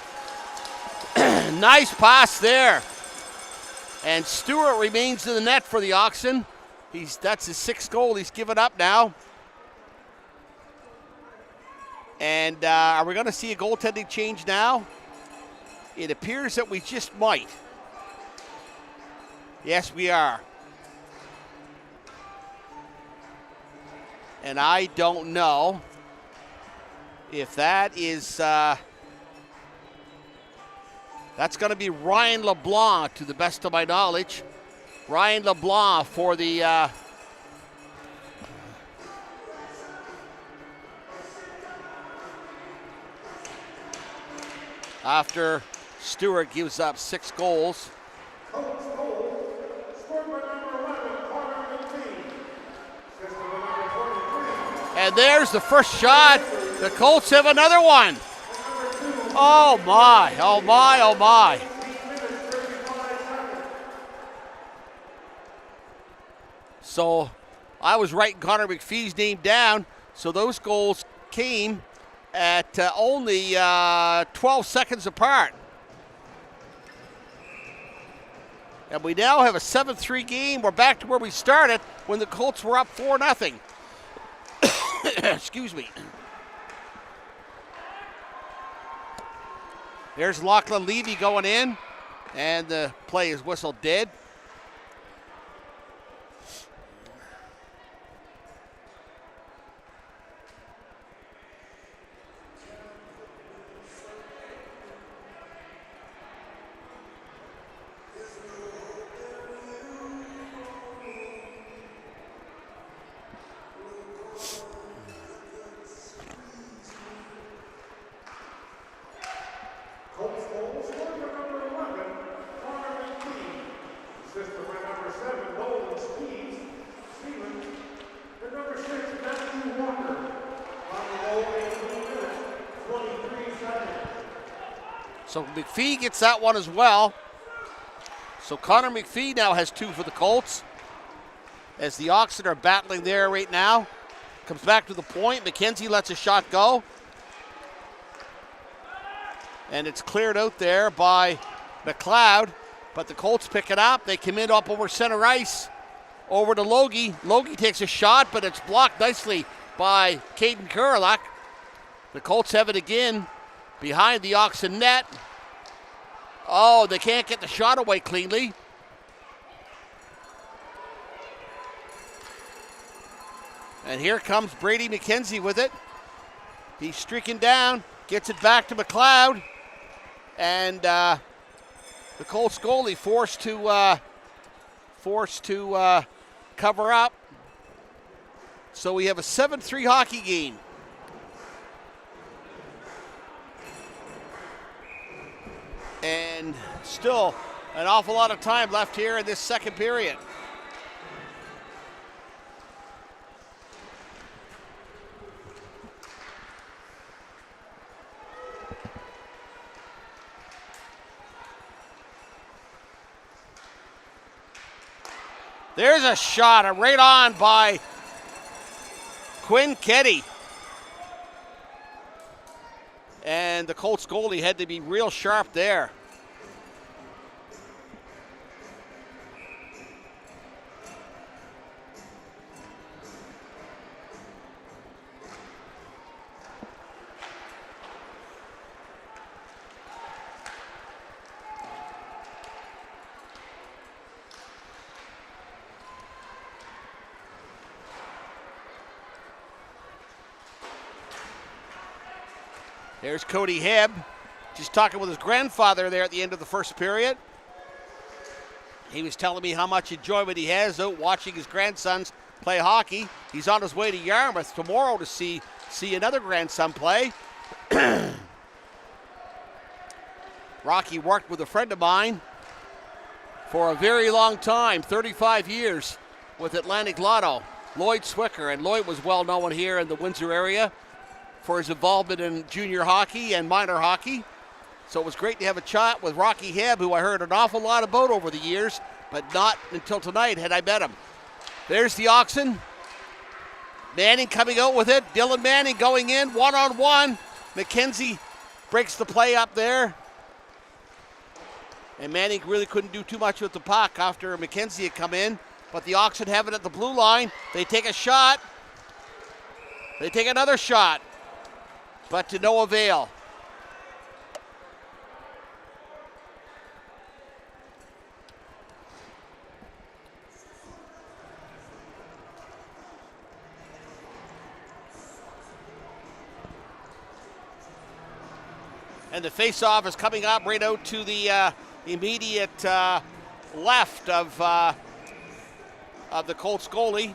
Nice pass there. And Stewart remains in the net for the Oxen. That's his 6th goal he's given up now. And are we going to see a goaltending change now? It appears that we just might. Yes, we are. And I don't know if that is, that's going to be Ryan LeBlanc, to the best of my knowledge. Ryan LeBlanc for the after Stewart gives up 6 goals. Colts goal, scored by number 11, Connor McPhee. Assist by number 23. And there's the first shot. The Colts have another one. Oh my, oh my, oh my. So I was writing Connor McPhee's name down. So those goals came at only 12 seconds apart. And we now have a 7-3 game. We're back to where we started when the Colts were up 4-0. Excuse me. There's Lachlan Levy going in, and the play is whistled dead. Colts goal, scored by number 11, Connor McPhee. Assisted by number 7, Nolan Stevens. And number 6, Matthew Walker. On the goal, 18 minutes, 23 seconds. So McPhee gets that one as well. So Connor McPhee now has 2 for the Colts. As the Oxen are battling there right now. Comes back to the point. McKenzie lets a shot go. And it's cleared out there by McLeod. But the Colts pick it up. They come in up over center ice. Over to Logie. Logie takes a shot, but it's blocked nicely by Caden Kurlak. The Colts have it again behind the Oxen net. Oh, they can't get the shot away cleanly. And here comes Brady McKenzie with it. He's streaking down, gets it back to McLeod. And the Colts goalie forced forced to cover up. So we have a 7-3 hockey game. And still an awful lot of time left here in this second period. There's a shot, right on by Quinn Keddy. And the Colts goalie had to be real sharp there. There's Cody Hebb, just talking with his grandfather there at the end of the first period. He was telling me how much enjoyment he has out watching his grandsons play hockey. He's on his way to Yarmouth tomorrow to see another grandson play. Rocky worked with a friend of mine for a very long time, 35 years with Atlantic Lotto, Lloyd Swicker, and Lloyd was well known here in the Windsor area for his involvement in junior hockey and minor hockey. So it was great to have a chat with Rocky Hebb, who I heard an awful lot about over the years, but not until tonight had I met him. There's the Oxen. Manning coming out with it. Dylan Manning going in, one-on-one. McKenzie breaks the play up there. And Manning really couldn't do too much with the puck after McKenzie had come in. But the Oxen have it at the blue line. They take a shot. They take another shot, but to no avail. And the face-off is coming up right out to the immediate left of the Colts goalie.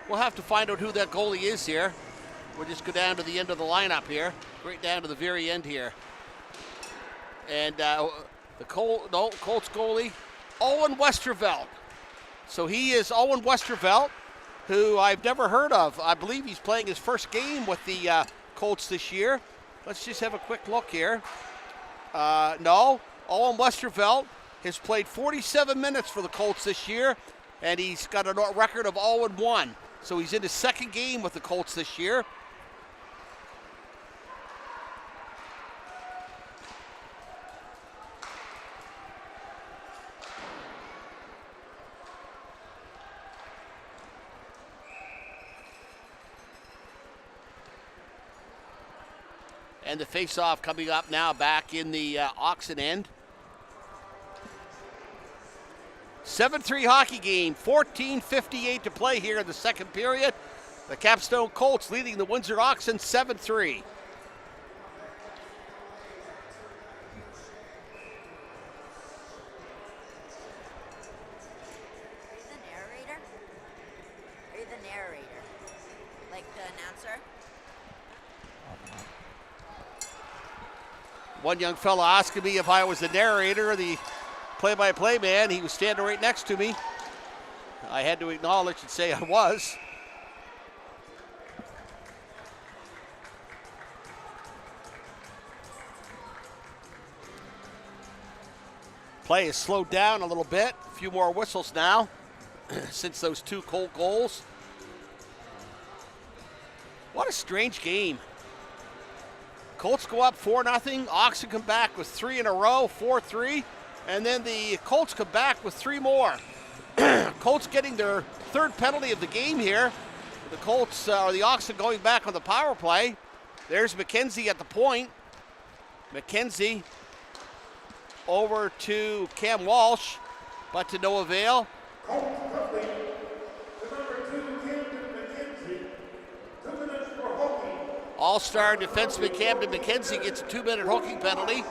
We'll have to find out who that goalie is here. We'll just go down to the end of the lineup here, right down to the very end here. And the Colts goalie, Owen Westervelt. So he is Owen Westervelt, who I've never heard of. I believe he's playing his first game with the Colts this year. Let's just have a quick look here. No, Owen Westervelt has played 47 minutes for the Colts this year, and he's got a record of 0-1. So he's in his second game with the Colts this year. And the face-off coming up now back in the Oxen end. 7-3 hockey game, 14:58 to play here in the second period. The Capstone Colts leading the Windsor Oxen 7-3. Are you the narrator? Like the announcer? One young fella asking me if I was the narrator, the play-by-play man. He was standing right next to me. I had to acknowledge and say I was. Play has slowed down a little bit. A few more whistles now since those two Colt goals. What a strange game. Colts go up 4-0. Oxen come back with 3 in a row, 4-3. And then the Colts come back with 3 more. Colts getting their third penalty of the game here. The Colts, or the Oxen going back on the power play. There's McKenzie at the point. McKenzie over to Cam Walsh, but to no avail. All-star defenseman Camden McKenzie gets a 2-minute hooking penalty.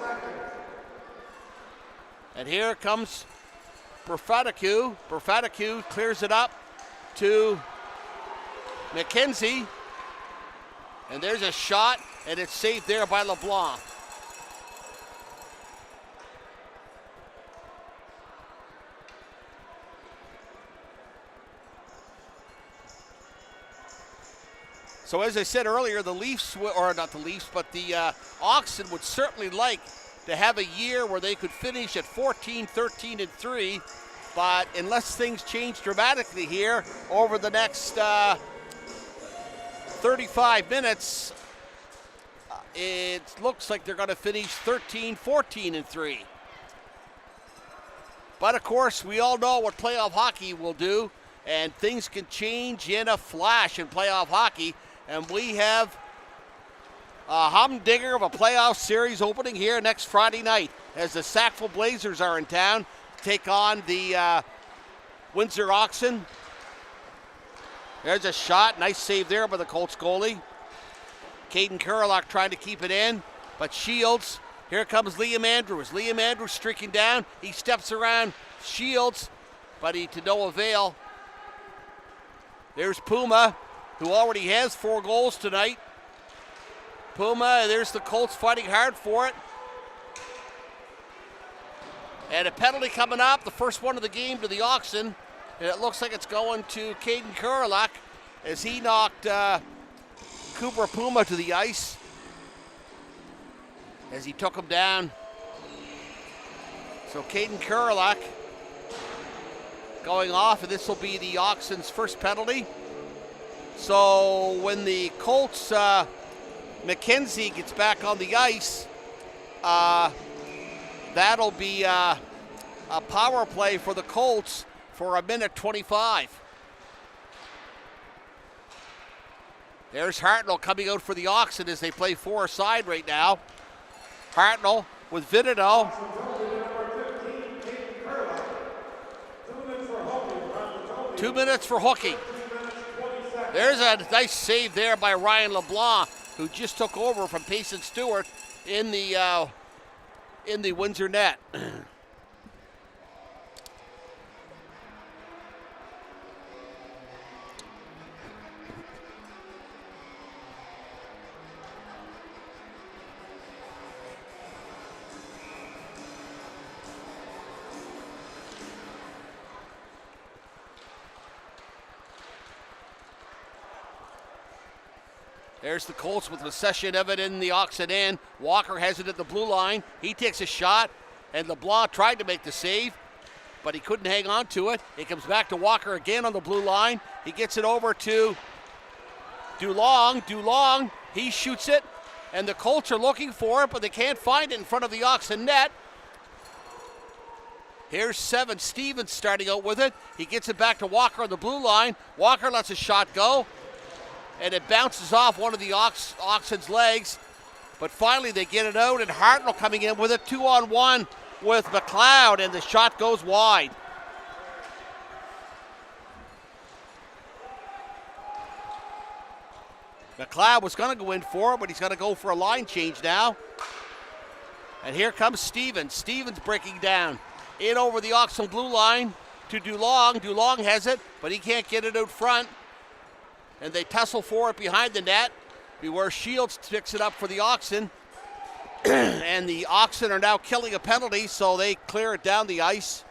And here comes Perfaticu clears it up to McKenzie. And there's a shot, and it's saved there by LeBlanc. So as I said earlier, the Leafs, or not the Leafs, but the Oxen would certainly like to have a year where they could finish at 14, 13, and 3. But unless things change dramatically here over the next 35 minutes, it looks like they're going to finish 13, 14, and 3. But of course, we all know what playoff hockey will do, and things can change in a flash in playoff hockey. And we have a humdinger of a playoff series opening here next Friday night as the Sackville Blazers are in town to take on the Windsor Oxen. There's a shot. Nice save there by the Colts goalie. Caden Kurlock trying to keep it in, but Shields. Here comes Liam Andrews. Liam Andrews streaking down. He steps around Shields, but he to no avail. There's Puma, who already has 4 goals tonight. Puma, there's the Colts fighting hard for it. And a penalty coming up, the first one of the game to the Oxen. And it looks like it's going to Caden Kurlock as he knocked Cooper Puma to the ice as he took him down. So Caden Kurlock going off, and this will be the Oxen's first penalty. So when the Colts, McKenzie gets back on the ice, that'll be a power play for the Colts for 1:25. There's Hartnell coming out for the Oxen as they play 4-a-side right now. Hartnell with Vitino. 2 minutes for hooking. There's a nice save there by Ryan LeBlanc, who just took over from Payson Stewart in the Windsor net. There's the Colts with possession of it in the Oxen end. Walker has it at the blue line. He takes a shot, and LeBlanc tried to make the save, but he couldn't hang on to it. It comes back to Walker again on the blue line. He gets it over to Dulong. Dulong, he shoots it, and the Colts are looking for it, but they can't find it in front of the Oxen net. Here's Seven Stevens starting out with it. He gets it back to Walker on the blue line. Walker lets a shot go, and it bounces off one of the Oxen's legs. But finally they get it out, and Hartnell coming in with it 2-on-1 with McLeod, and the shot goes wide. McLeod was going to go in for it, but he's going to go for a line change now. And here comes Stevens. Stevens breaking down. In over the Oxen blue line to Dulong. Dulong has it, but he can't get it out front. And they tussle for it behind the net. Beware Shields picks it up for the Oxen. And the Oxen are now killing a penalty, so they clear it down the ice.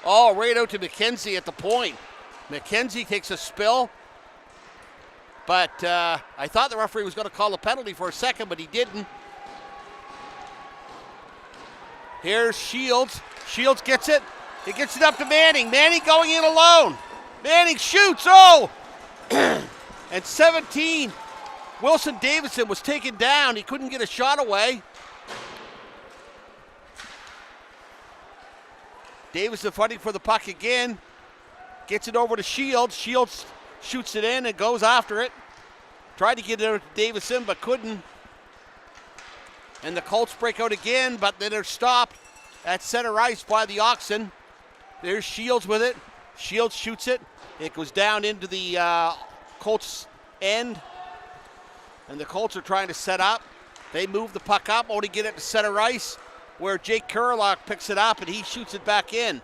Oh, right out to McKenzie at the point. McKenzie takes a spill. But I thought the referee was going to call a penalty for a second, but he didn't. Here's Shields. Shields gets it. He gets it up to Manning. Manning going in alone. Manning shoots. Oh! And 17. Wilson Davidson was taken down. He couldn't get a shot away. Davidson fighting for the puck again. Gets it over to Shields. Shields shoots it in and goes after it. Tried to get it over to Davidson, but couldn't. And the Colts break out again, but then they're stopped at center ice by the Oxen. There's Shields with it. Shields shoots it. It goes down into the Colts end. And the Colts are trying to set up. They move the puck up, only get it to center ice, where Jake Kurlock picks it up and he shoots it back in.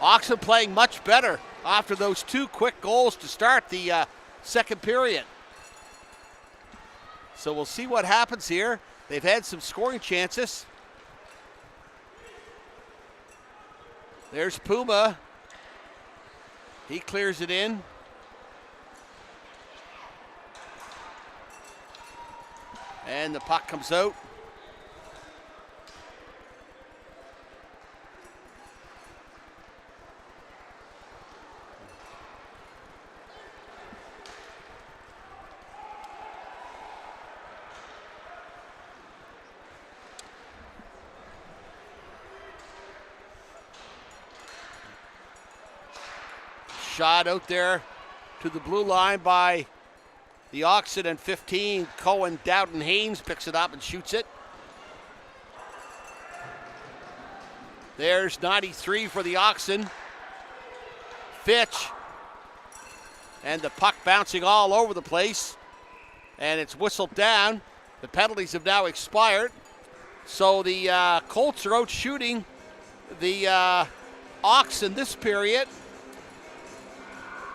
Oxen playing much better after those 2 quick goals to start the second period. So we'll see what happens here. They've had some scoring chances. There's Puma. He clears it in. And the puck comes out. Shot out there to the blue line by the Oxen and 15. Cohen Dowden Haynes picks it up and shoots it. There's 93 for the Oxen. Fitch. And the puck bouncing all over the place. And it's whistled down. The penalties have now expired. So the Colts are out shooting the Oxen this period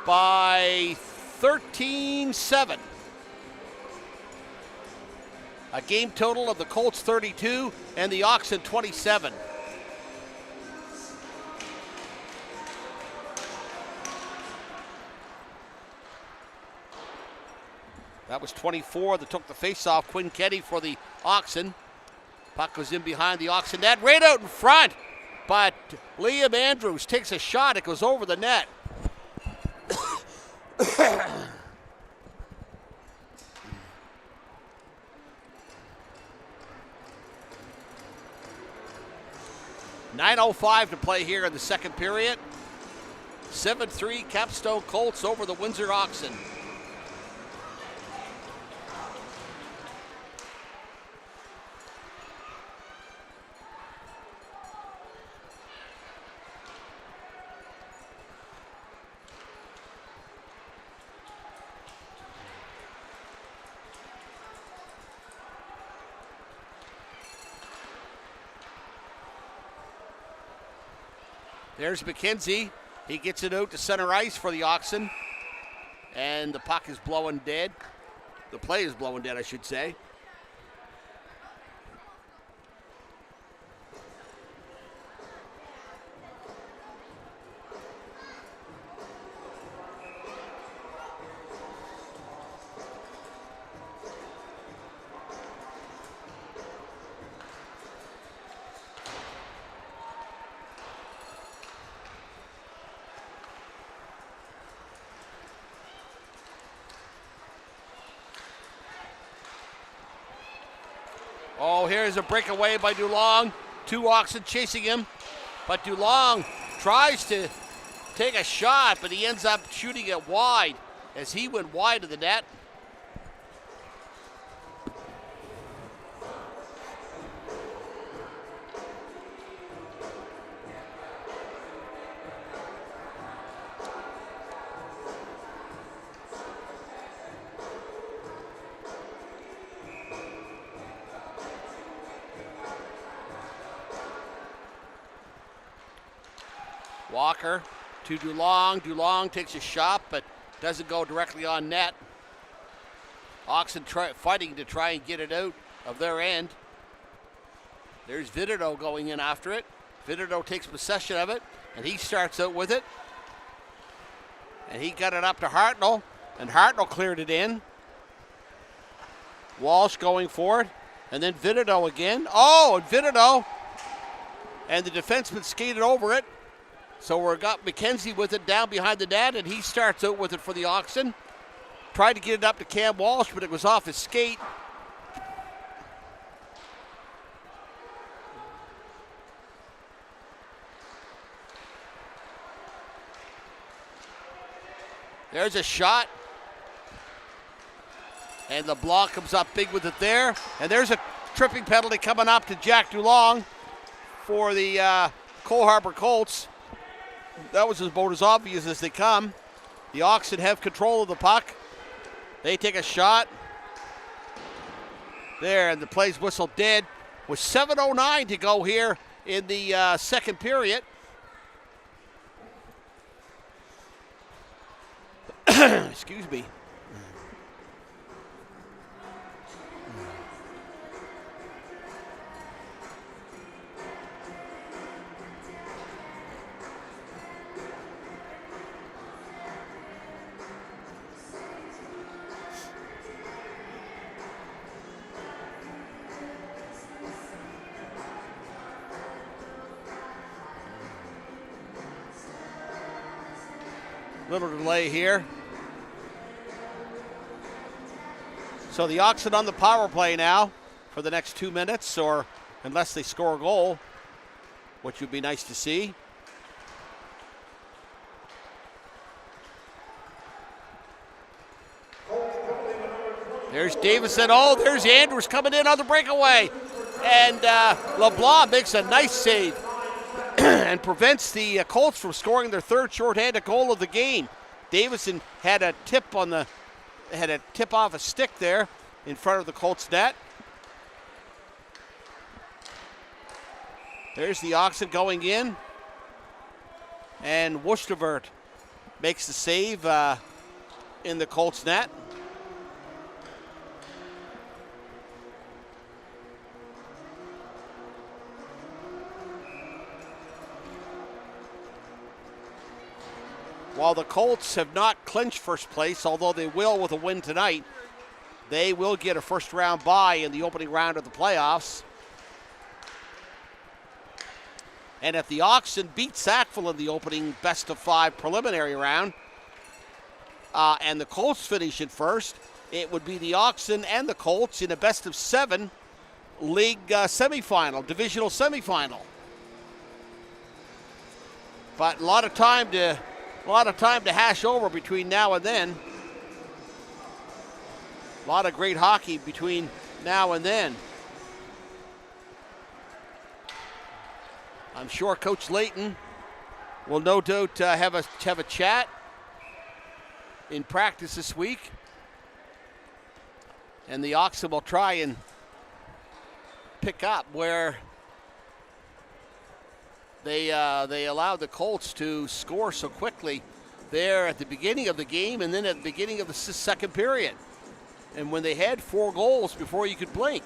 by 13-7. A game total of the Colts 32 and the Oxen 27. That was 24 that took the face-off. Quinn Kenny for the Oxen. Puck goes in behind the Oxen net, right out in front. But Liam Andrews takes a shot. It goes over the net. .9:05 to play here in the second period. 7-3 Capstone Colts over the Windsor Oxen. There's McKenzie. He gets it out to center ice for the Oxen. And the puck is blowing dead. The play is blowing dead, I should say. Oh, here's a breakaway by Dulong. 2 Oxen chasing him. But Dulong tries to take a shot, but he ends up shooting it wide as he went wide of the net. Walker to Dulong. Dulong takes a shot, but doesn't go directly on net. Oxen fighting to try and get it out of their end. There's Vidido going in after it. Vidido takes possession of it, and he starts out with it. And he got it up to Hartnell, and Hartnell cleared it in. Walsh going for it, and then Vidido again. Oh, and Vidido. And the defenseman skated over it. So we've got McKenzie with it down behind the net, and he starts out with it for the Oxen. Tried to get it up to Cam Walsh, but it was off his skate. There's a shot. And LeBlanc comes up big with it there. And there's a tripping penalty coming up to Jack Dulong for the Cole Harbour Colts. That was about as obvious as they come. The Oxen have control of the puck. They take a shot. There, and the play's whistled dead with 7:09 to go here in the second period. Excuse me. Little delay here. So the Oxen on the power play now for the next 2 minutes, or unless they score a goal, which would be nice to see. There's Davison. Oh, there's Andrews coming in on the breakaway. And LeBlanc makes a nice save and prevents the Colts from scoring their third shorthanded goal of the game. Davison had a tip off a stick there in front of the Colts net. There's the Oxen going in. And Wustervert makes the save in the Colts net. While the Colts have not clinched first place, although they will with a win tonight, they will get a first round bye in the opening round of the playoffs. And if the Oxen beat Sackville in the opening best of 5 preliminary round, and the Colts finish in first, it would be the Oxen and the Colts in a best of 7 league semifinal, divisional semifinal. But a lot of time to hash over between now and then. A lot of great hockey between now and then. I'm sure Coach Layton will no doubt have a chat in practice this week. And the Oxen will try and pick up where they allowed the Colts to score so quickly there at the beginning of the game and then at the beginning of the second period. And when they had 4 goals before you could blink.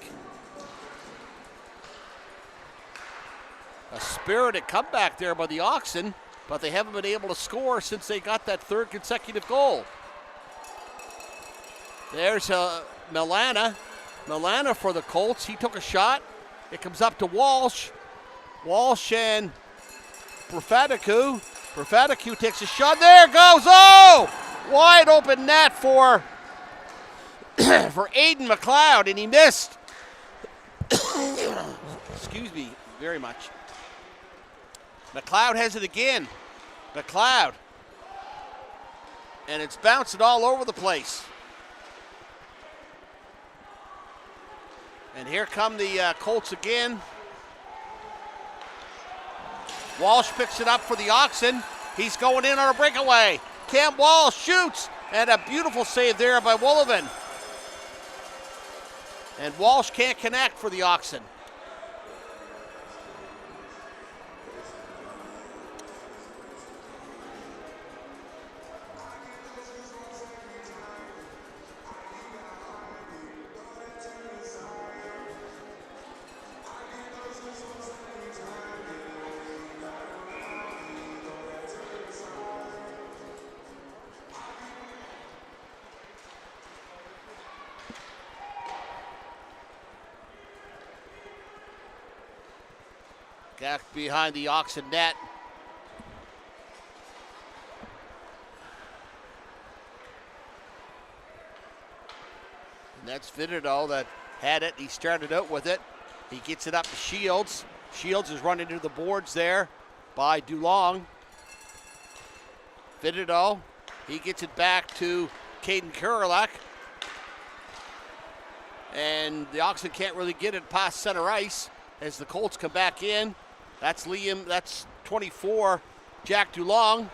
A spirited comeback there by the Oxen, but they haven't been able to score since they got that 3rd consecutive goal. There's Milana for the Colts. He took a shot. It comes up to Walsh. Walsh and Profaticu. Profaticu takes a shot. There it goes. Oh! Wide open net for Aiden McLeod, and he missed. Excuse me very much. McLeod has it again. McLeod. And it's bouncing all over the place. And here come the Colts again. Walsh picks it up for the Oxen. He's going in on a breakaway. Cam Walsh shoots, and a beautiful save there by Wolovan. And Walsh can't connect for the Oxen. Back behind the Oxen net. And that's Vitterdahl that had it. He started out with it. He gets it up to Shields. Shields is running into the boards there by Dulong. Vitterdahl, he gets it back to Caden Kurlak. And the Oxen can't really get it past center ice as the Colts come back in. That's Liam, that's 24, Jack Dulong.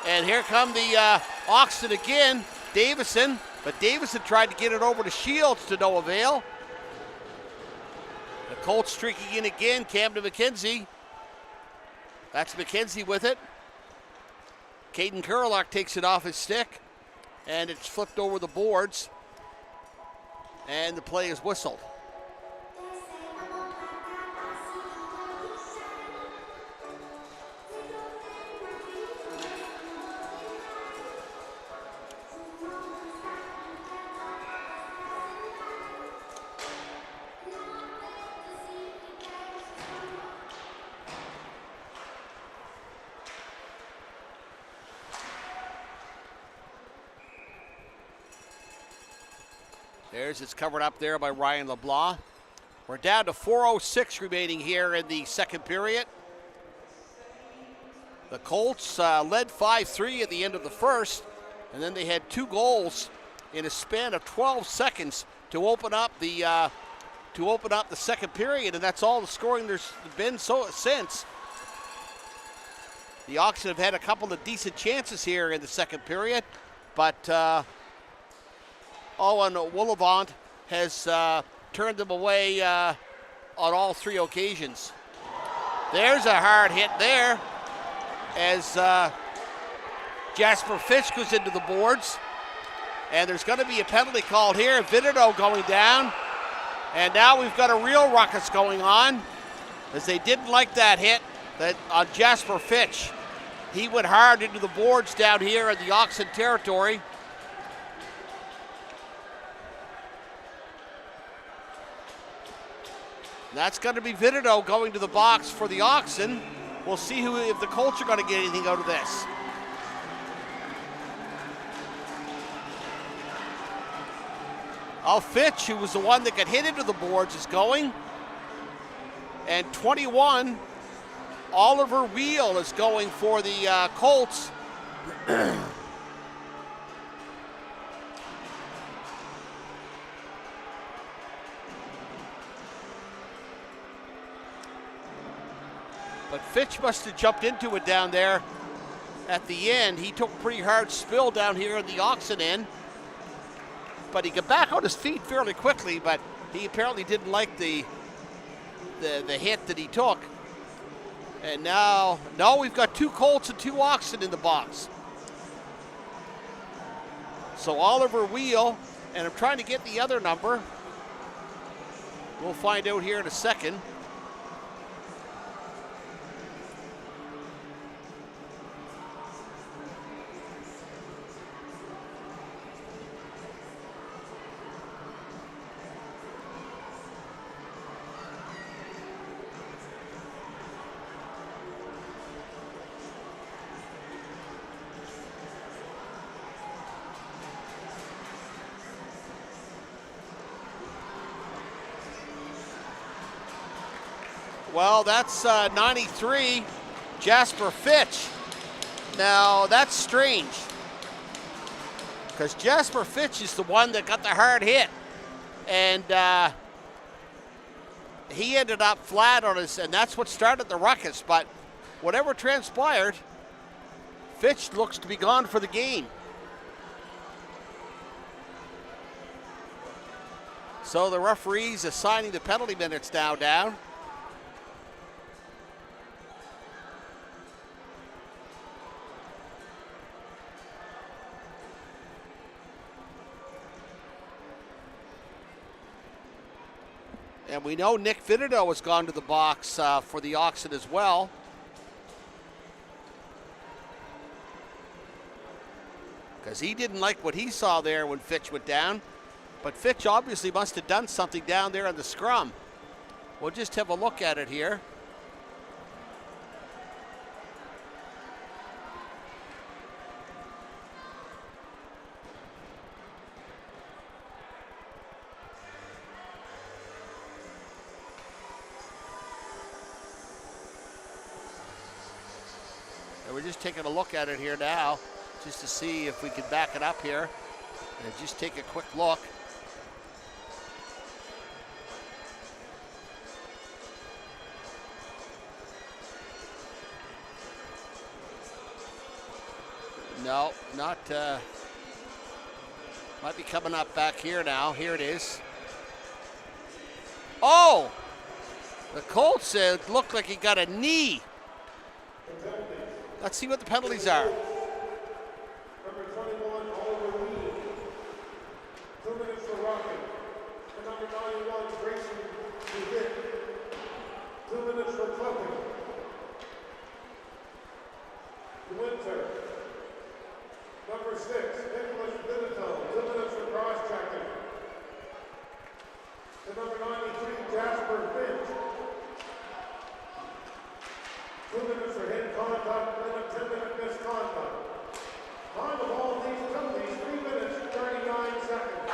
And here come the Oxen again, Davison. But Davison tried to get it over to Shields to no avail. The Colts streaking in again, Camden McKenzie. That's McKenzie with it. Caden Kurlock takes it off his stick, and it's flipped over the boards, and the play is whistled. It's covered up there by Ryan LeBlanc. We're down to 4:06 remaining here in the second period. The Colts led 5-3 at the end of the first, and then they had 2 goals in a span of 12 seconds to open up the second period, and that's all the scoring there's been since. The Oxen have had a couple of decent chances here in the second period, but Owen Woolivant has turned them away on all 3 occasions. There's a hard hit there as Jasper Fitch goes into the boards. And there's going to be a penalty called here. Vitito going down. And now we've got a real ruckus going on as they didn't like that hit on Jasper Fitch. He went hard into the boards down here in the Oxen territory. That's going to be Vitito going to the box for the Oxen. We'll see if the Colts are going to get anything out of this. Fitch, who was the one that got hit into the boards, is going. And 21, Oliver Wheel is going for the Colts. But Fitch must have jumped into it down there at the end. He took a pretty hard spill down here in the Oxen end. But he got back on his feet fairly quickly, but he apparently didn't like the hit that he took. And now we've got 2 Colts and 2 Oxen in the box. So Oliver Wheel, and I'm trying to get the other number. We'll find out here in a second. Well, that's 93, Jasper Fitch. Now, that's strange, because Jasper Fitch is the one that got the hard hit. And he ended up flat on his, and that's what started the ruckus. But whatever transpired, Fitch looks to be gone for the game. So the referee's assigning the penalty minutes now down. And we know Nick Vitito has gone to the box for the Oxen as well. Because he didn't like what he saw there when Fitch went down. But Fitch obviously must have done something down there in the scrum. We'll just have a look at it here. And we're just taking a look at it here now, just to see if we can back it up here. And just take a quick look. No, not. Might be coming up back here now. Here it is. Oh! The Colts looked like he got a knee. Let's see what the penalties are. Number 21, Oliver Lee. 2 minutes for Rocket. And number 91, Grayson Hit. 2 minutes for Clipping. Windsor. Number 6, Nicholas Vinatone. 2 minutes for cross-checking. And number 93, Jasper Finch. 2 minutes for hit contact and a 10-minute misconduct. Time of all these penalties, 3 minutes, 39 seconds.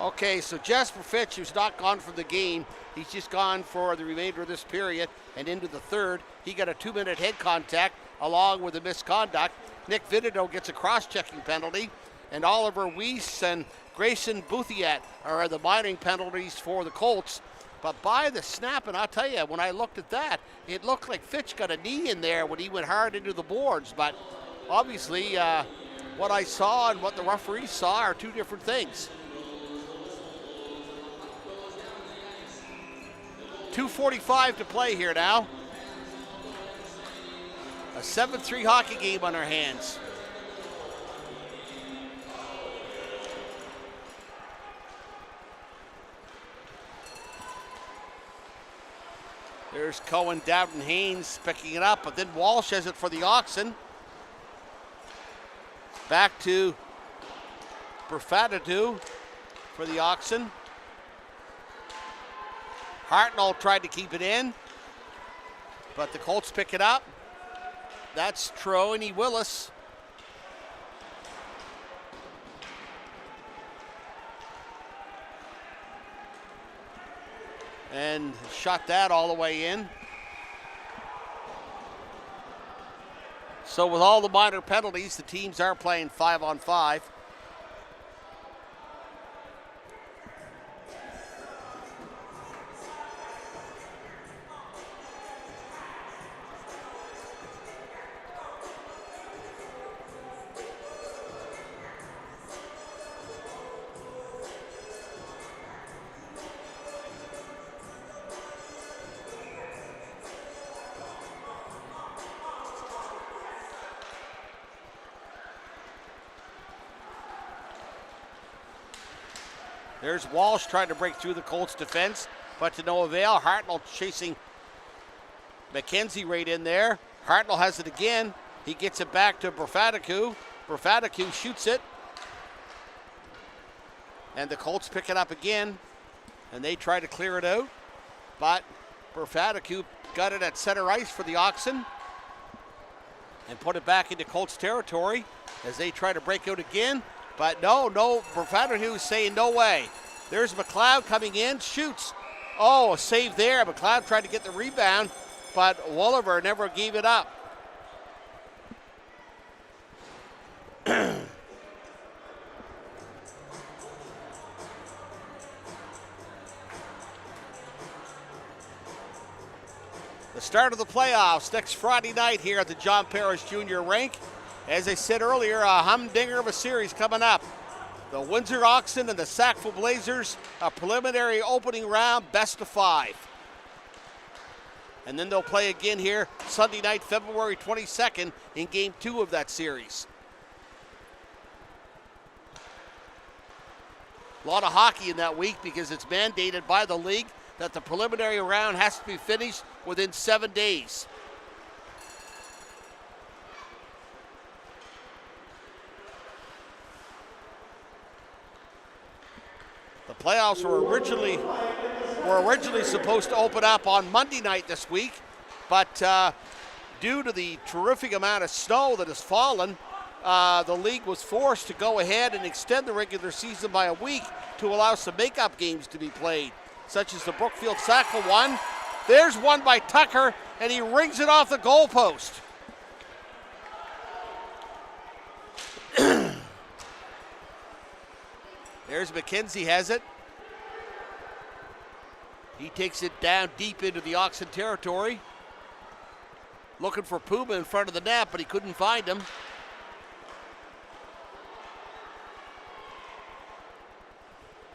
Okay, so Jasper Fitch, who's not gone from the game, he's just gone for the remainder of this period and into the third. He got a 2-minute head contact along with a misconduct. Nick Vitito gets a cross-checking penalty, and Oliver Weiss and Grayson Bouthiat are the mining penalties for the Colts. But by the snap, and I'll tell you, when I looked at that, it looked like Fitch got a knee in there when he went hard into the boards. But obviously, what I saw and what the referees saw are two different things. 2:45 to play here now. A 7-3 hockey game on our hands. There's Cohen, Davin Haynes picking it up, but then Walsh has it for the Oxen. Back to Berfatadu for the Oxen. Hartnell tried to keep it in, but the Colts pick it up. That's Troy Willis. And shot that all the way in. So with all the minor penalties, the teams are playing 5-on-5. There's Walsh trying to break through the Colts defense, but to no avail. Hartnell chasing McKenzie right in there. Hartnell has it again. He gets it back to Berfatadu. Berfatadu shoots it. And the Colts pick it up again, and they try to clear it out. But Berfatadu got it at center ice for the Oxen and put it back into Colts territory as they try to break out again. But no, Berfatadu saying no way. There's McLeod coming in, shoots. Oh, a save there. McLeod tried to get the rebound, but Wolliver never gave it up. The start of the playoffs next Friday night here at the John Parrish Jr. Rink. As I said earlier, a humdinger of a series coming up. The Windsor Oxen and the Sackville Blazers, a preliminary opening round, best of 5. And then they'll play again here Sunday night, February 22nd in Game 2 of that series. A lot of hockey in that week because it's mandated by the league that the preliminary round has to be finished within 7 days. The playoffs were originally supposed to open up on Monday night this week, but due to the terrific amount of snow that has fallen, the league was forced to go ahead and extend the regular season by a week to allow some makeup games to be played, such as the Brookfield-Sackville one. There's one by Tucker, and he rings it off the goalpost. There's McKenzie has it. He takes it down deep into the Oxen territory. looking for Puma in front of the net, but he couldn't find him.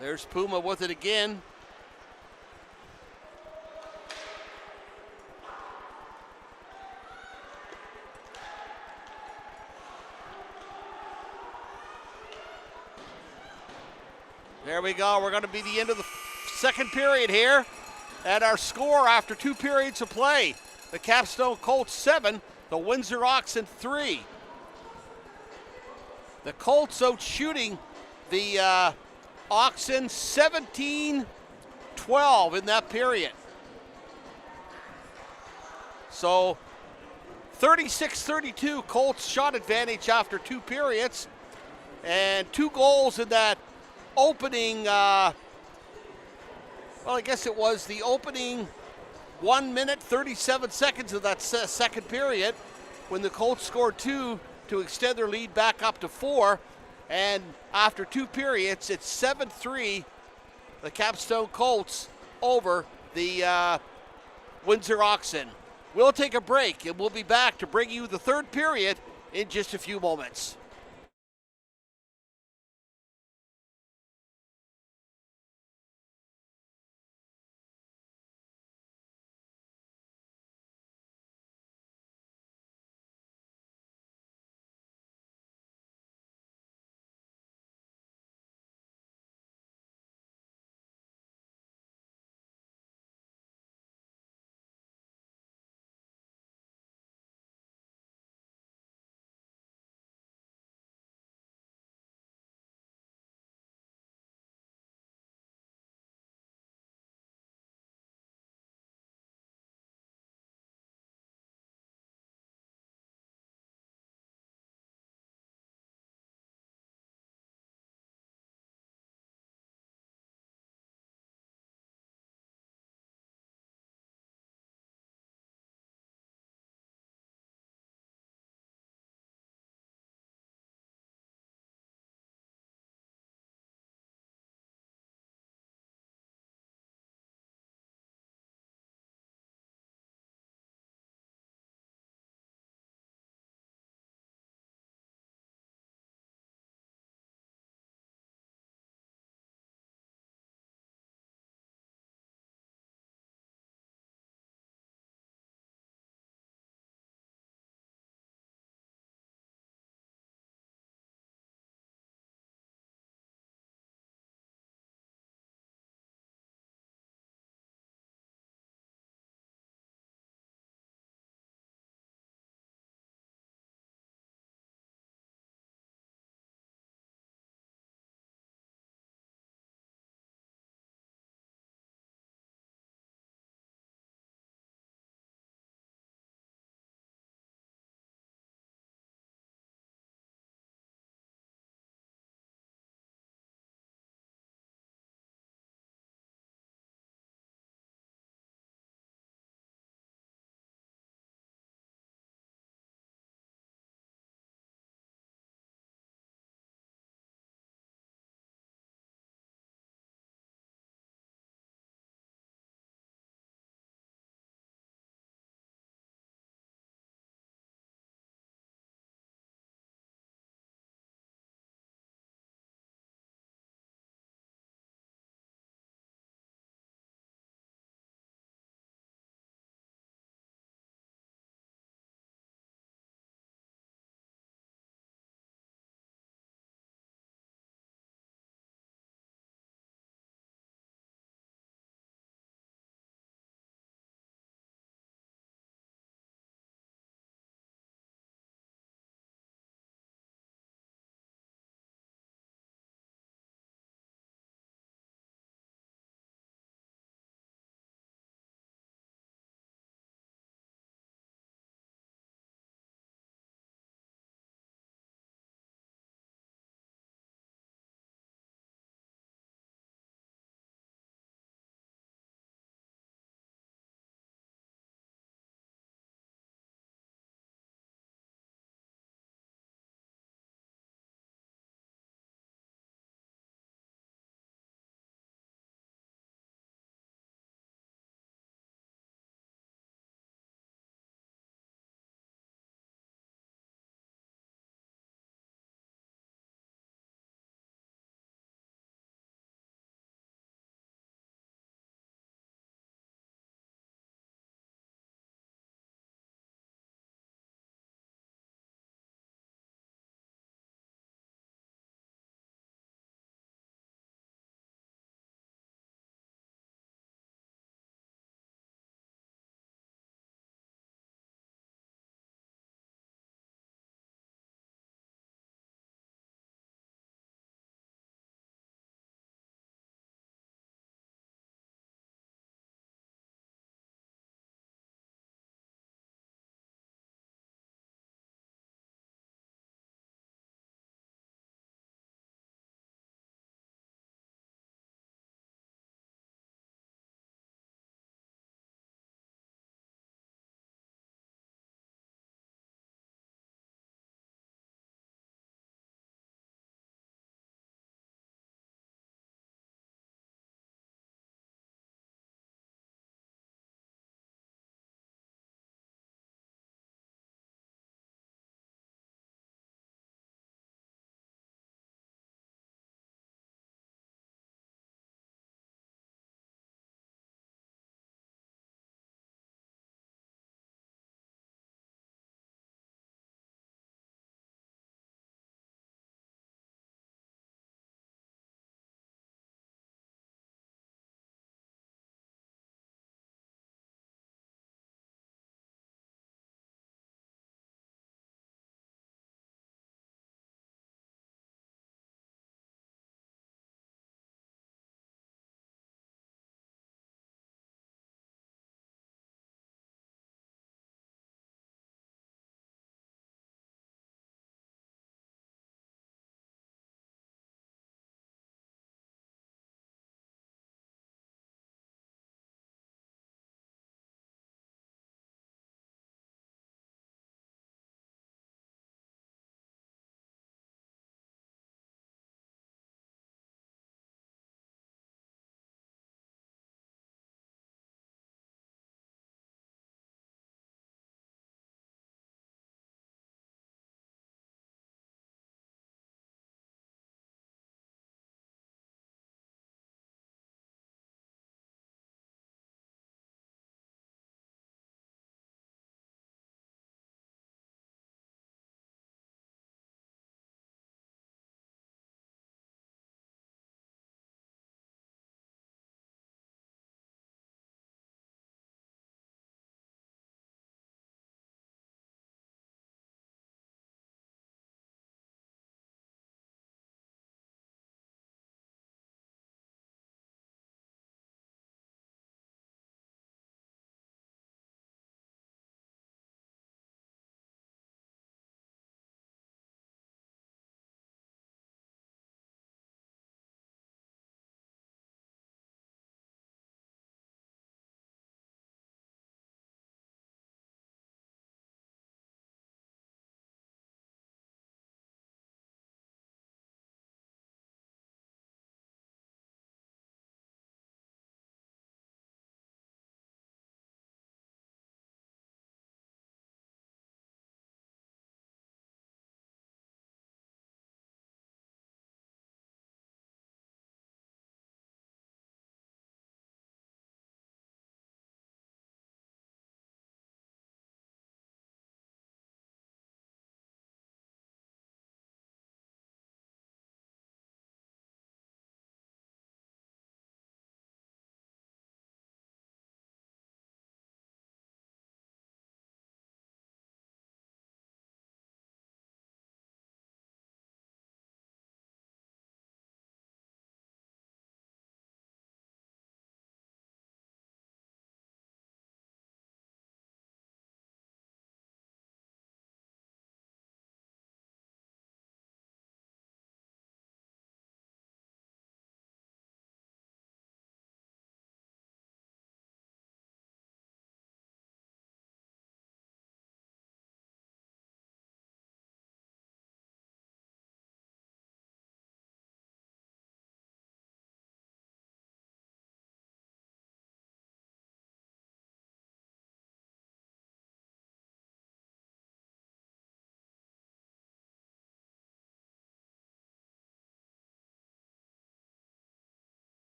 There's Puma with it again. There we go. We're going to be the end of the second period here. And our score after 2 periods of play, the Capstone Colts 7, the Windsor Oxen 3. The Colts out shooting the Oxen 17-12 in that period. So 36-32 Colts shot advantage after 2 periods, and 2 goals in that opening, well, I guess it was the opening 1 minute, 37 seconds of that second period when the Colts scored 2 to extend their lead back up to 4. And after 2 periods, it's 7-3, the Capstone Colts over the Windsor Oxen. We'll take a break, and we'll be back to bring you the third period in just a few moments.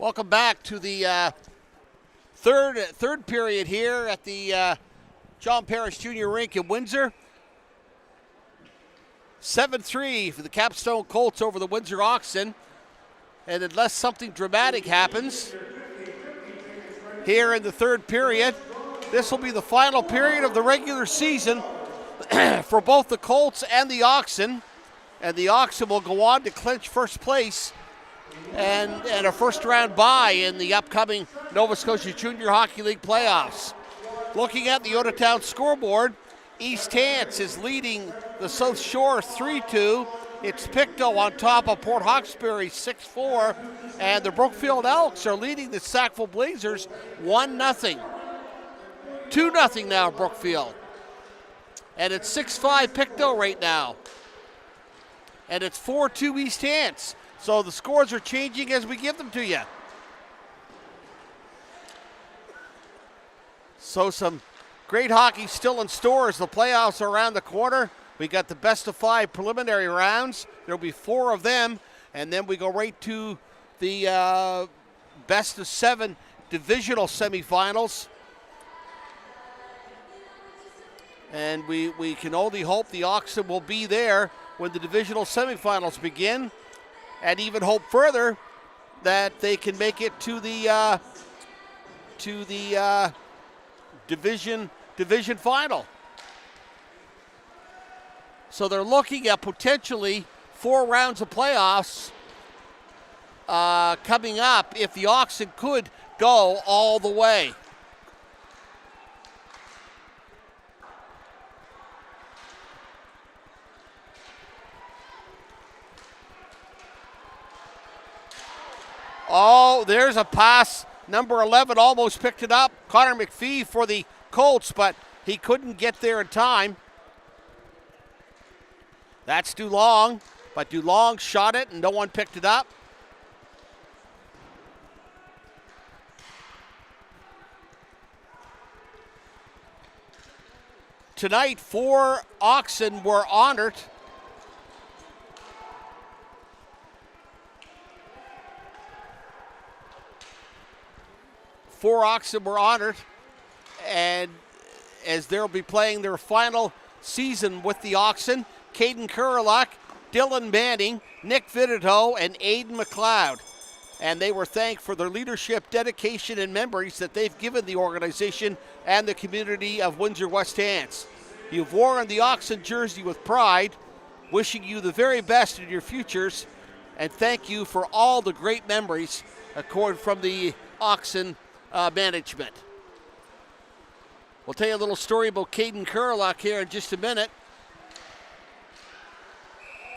Welcome back to the third period here at the John Parrish Junior Rink in Windsor. 7-3 for the Capstone Colts over the Windsor Oxen. And unless something dramatic happens here in the third period, this will be the final period of the regular season for both the Colts and the Oxen. And the Oxen will go on to clinch first place and a first-round bye in the upcoming Nova Scotia Junior Hockey League playoffs. Looking at the Otatown scoreboard, East Hants is leading the South Shore 3-2. It's Pictou on top of Port Hawkesbury 6-4. And the Brookfield Elks are leading the Sackville Blazers 1-0. 2-0 now, Brookfield. And it's 6-5 Pictou right now. And it's 4-2 East Hants. So the scores are changing as we give them to you. So some great hockey still in store as the playoffs are around the corner. We got the best of 5 preliminary rounds. There'll be 4 of them. And then we go right to the best of 7 divisional semifinals. And we can only hope the Oxen will be there when the divisional semifinals begin, and even hope further that they can make it to the division final. So they're looking at potentially 4 rounds of playoffs coming up if the Oxen could go all the way. Oh, there's a pass. Number 11 almost picked it up. Connor McPhee for the Colts, but he couldn't get there in time. That's DuLong, but DuLong shot it and no one picked it up. Tonight, 4 Oxen were honored. Four Oxen were honored, and as they'll be playing their final season with the Oxen, Caden Kurlock, Dylan Manning, Nick Vidito, and Aiden McLeod. And they were thanked for their leadership, dedication, and memories that they've given the organization and the community of Windsor West Hants. You've worn the Oxen jersey with pride, wishing you the very best in your futures, and thank you for all the great memories according from the Oxen management. We'll tell you a little story about Caden Kurlock here in just a minute.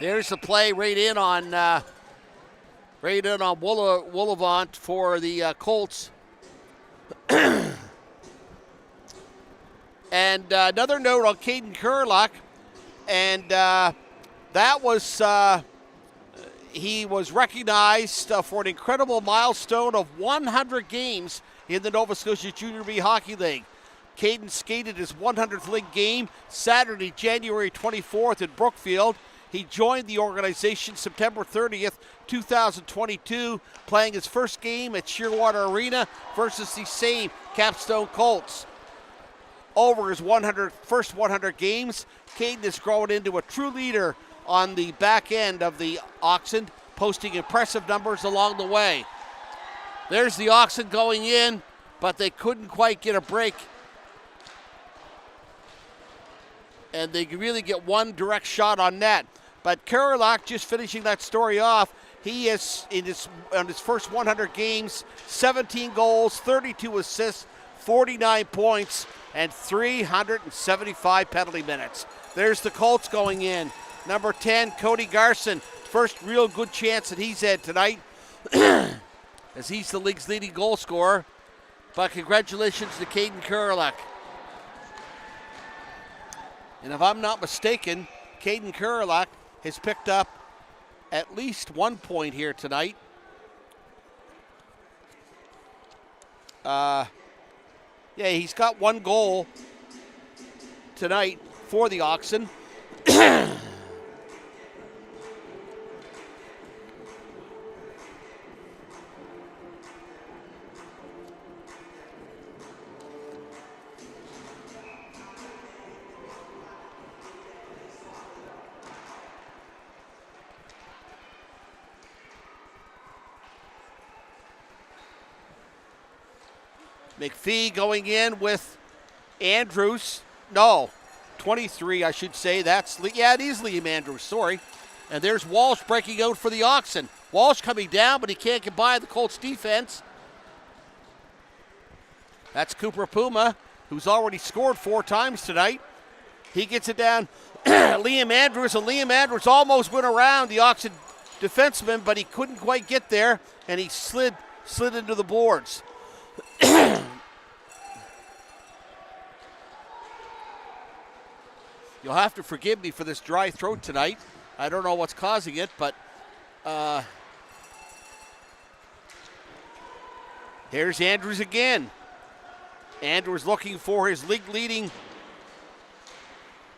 There's the play right in on Woolivant for the Colts. And another note on Caden Kurlock, and that was he was recognized for an incredible milestone of 100 games in the Nova Scotia Junior B Hockey League. Caden skated his 100th league game Saturday, January 24th in Brookfield. He joined the organization September 30th, 2022, playing his first game at Shearwater Arena versus the same Capstone Colts. Over his first 100 games, Caden has grown into a true leader on the back end of the Oxen, posting impressive numbers along the way. There's the Oxen going in, but they couldn't quite get a break. And they really get one direct shot on net. But Kurlock, just finishing that story off, he is on his first 100 games, 17 goals, 32 assists, 49 points, and 375 penalty minutes. There's the Colts going in. Number 10, Cody Garson, first real good chance that he's had tonight, as he's the league's leading goal scorer. But congratulations to Caden Kurlock. And if I'm not mistaken, Caden Kurlock has picked up at least 1 point here tonight. Yeah, he's got 1 goal tonight for the Oxen. McPhee going in with Andrews. No, 23, I should say. It is Liam Andrews, sorry. And there's Walsh breaking out for the Oxen. Walsh coming down, but he can't get by the Colts defense. That's Cooper Puma, who's already scored 4 times tonight. He gets it down. Liam Andrews, and Liam Andrews almost went around the Oxen defenseman, but he couldn't quite get there, and he slid into the boards. You'll have to forgive me for this dry throat tonight. I don't know what's causing it, but here's Andrews again. Andrews looking for his league-leading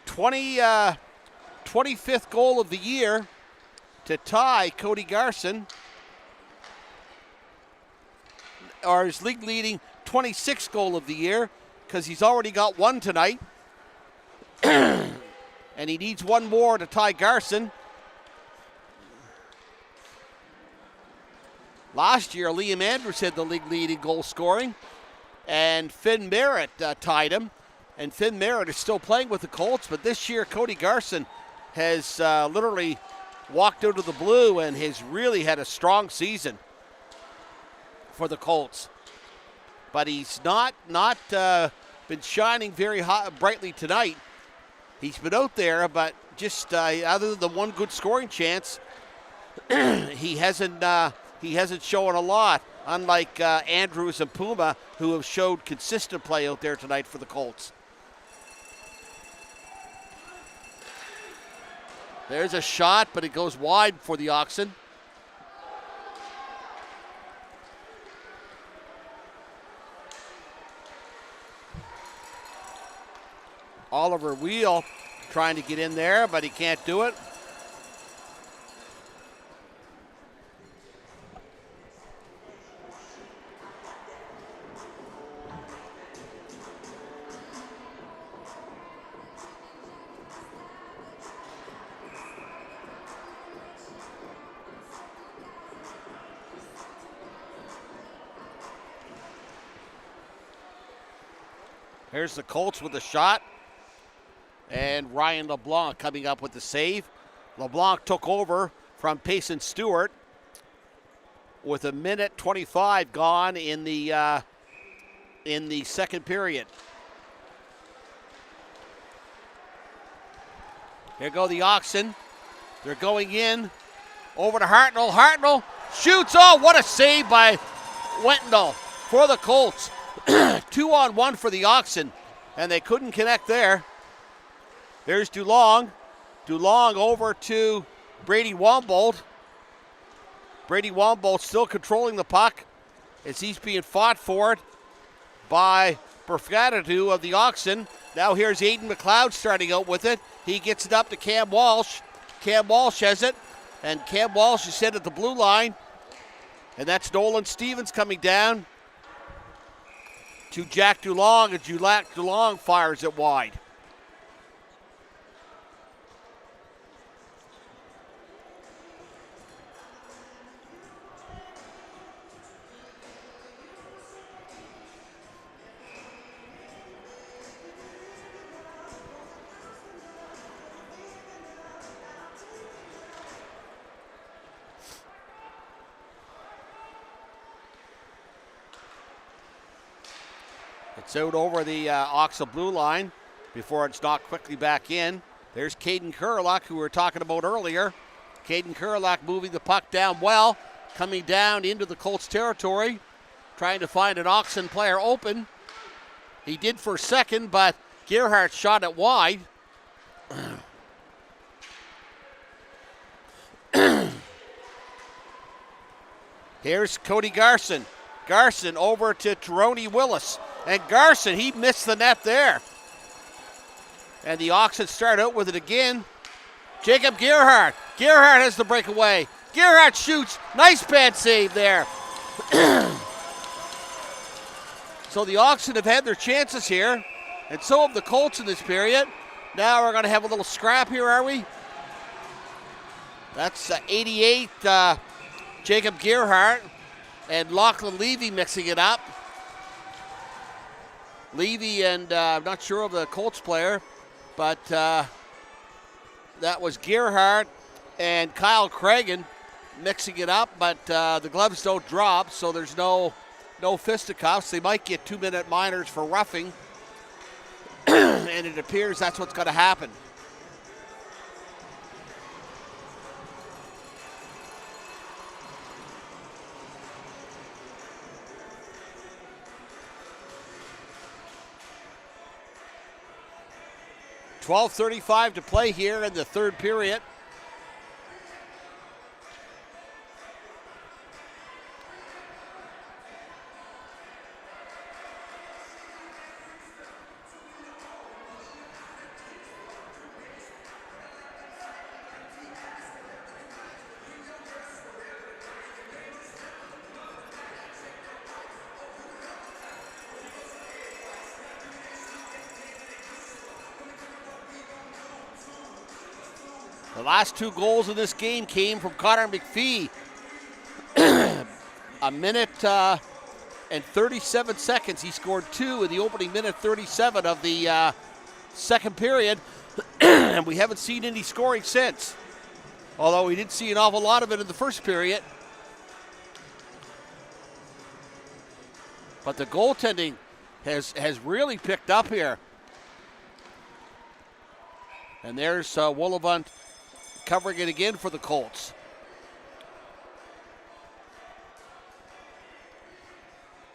25th goal of the year to tie Cody Garson, or his league-leading 26th goal of the year, because he's already got 1 tonight. And he needs 1 more to tie Garson. Last year, Liam Andrews had the league-leading goal scoring, and Finn Merritt tied him. And Finn Merritt is still playing with the Colts, but this year Cody Garson has literally walked out of the blue and has really had a strong season for the Colts. But he's not been shining very brightly tonight. He's been out there, but just other than the 1 good scoring chance, he hasn't shown a lot, unlike Andrews and Puma, who have showed consistent play out there tonight for the Colts. There's a shot, but it goes wide for the Oxen. Oliver Wheel trying to get in there, but he can't do it. Here's the Colts with a shot. And Ryan LeBlanc coming up with the save. LeBlanc took over from Payson Stewart with 1:25 gone in the second period. Here go the Oxen. They're going in over to Hartnell. Hartnell shoots. Oh, what a save by Wentnall for the Colts. 2-on-1 for the Oxen, and they couldn't connect there. There's DuLong. DuLong over to Brady Wombold. Brady Wombold still controlling the puck as he's being fought for it by Perfgadadu of the Oxen. Now here's Aiden McLeod starting out with it. He gets it up to Cam Walsh. Cam Walsh has it, and Cam Walsh is set at the blue line. And that's Nolan Stevens coming down to Jack DuLong, and Jack DuLong fires it wide. It's out over the Oxen blue line before it's knocked quickly back in. There's Caden Kurlock, who we were talking about earlier. Caden Kurlock moving the puck down well, coming down into the Colts territory, trying to find an Oxen player open. He did for a second, but Gerhardt shot it wide. Here's Cody Garson. Garson over to Tyrone Willis. And Garson, he missed the net there. And the Oxen start out with it again. Jacob Gerhardt. Gerhardt has the breakaway. Gerhardt shoots. Nice pad save there. So the Oxen have had their chances here. And so have the Colts in this period. Now we're going to have a little scrap here, are we? That's 88, Jacob Gerhardt. And Lachlan Levy mixing it up. Levy and I'm not sure of the Colts player, but that was Gerhardt and Kyle Cragen mixing it up, but the gloves don't drop, so there's no fisticuffs. They might get 2-minute minors for roughing, and it appears that's what's going to happen. .12:35 to play here in the third period. The last 2 goals of this game came from Connor McPhee. A minute and 37 seconds. He scored 2 in the opening minute 37 of the second period. And we haven't seen any scoring since. Although we did see an awful lot of it in the first period. But the goaltending has really picked up here. And there's Wollevant covering it again for the Colts.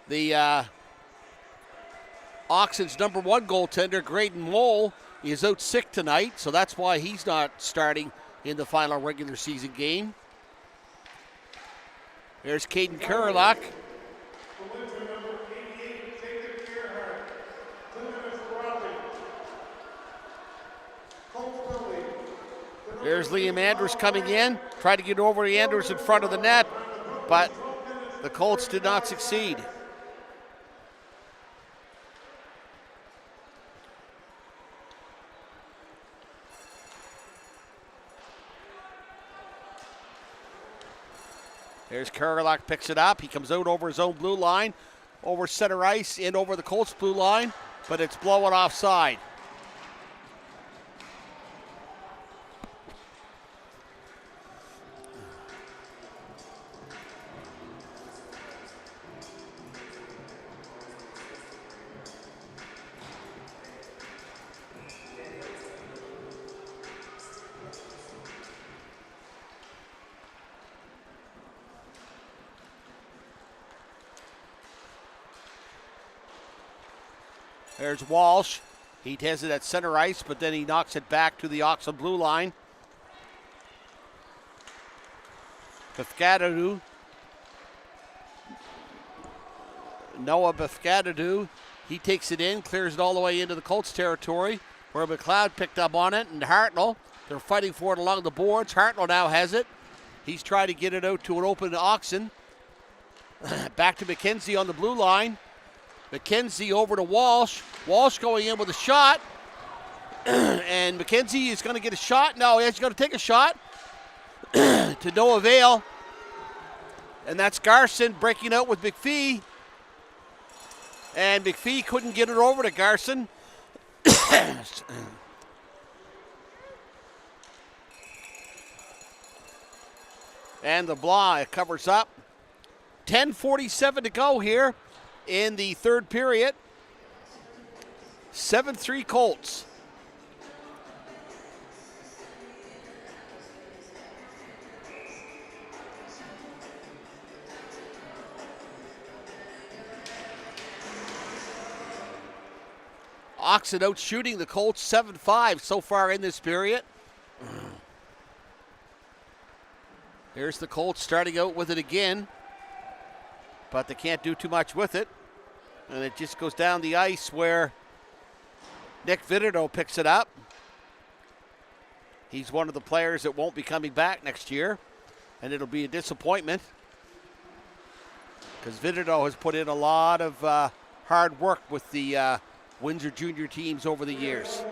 The Oxen's number 1 goaltender, Graydon Mole, is out sick tonight, so that's why he's not starting in the final regular season game. There's Caden Kurlock. There's Liam Andrews coming in, tried to get over to Andrews in front of the net, but the Colts did not succeed. There's Kurlock, picks it up. He comes out over his own blue line, over center ice, in over the Colts blue line, but it's blowing offside. There's Walsh. He has it at center ice, but then he knocks it back to the Oxen blue line. Befkadadu. Noah Befkadadu. He takes it in, clears it all the way into the Colts territory, where McLeod picked up on it, and Hartnell. They're fighting for it along the boards. Hartnell now has it. He's trying to get it out to an open Oxen. Back to McKenzie on the blue line. McKenzie over to Walsh. Walsh going in with a shot. And McKenzie is going to get a shot. No, he's going to take a shot. To no avail. And that's Garson breaking out with McPhee. And McPhee couldn't get it over to Garson. And LeBlanc covers up. 10:47 to go here in the third period. 7-3 Colts. Oxen out shooting the Colts 7-5 so far in this period. There's the Colts starting out with it again, but they can't do too much with it. And it just goes down the ice where Nick Vitito picks it up. He's one of the players that won't be coming back next year, and it'll be a disappointment because Vitito has put in a lot of hard work with the Windsor junior teams over the years.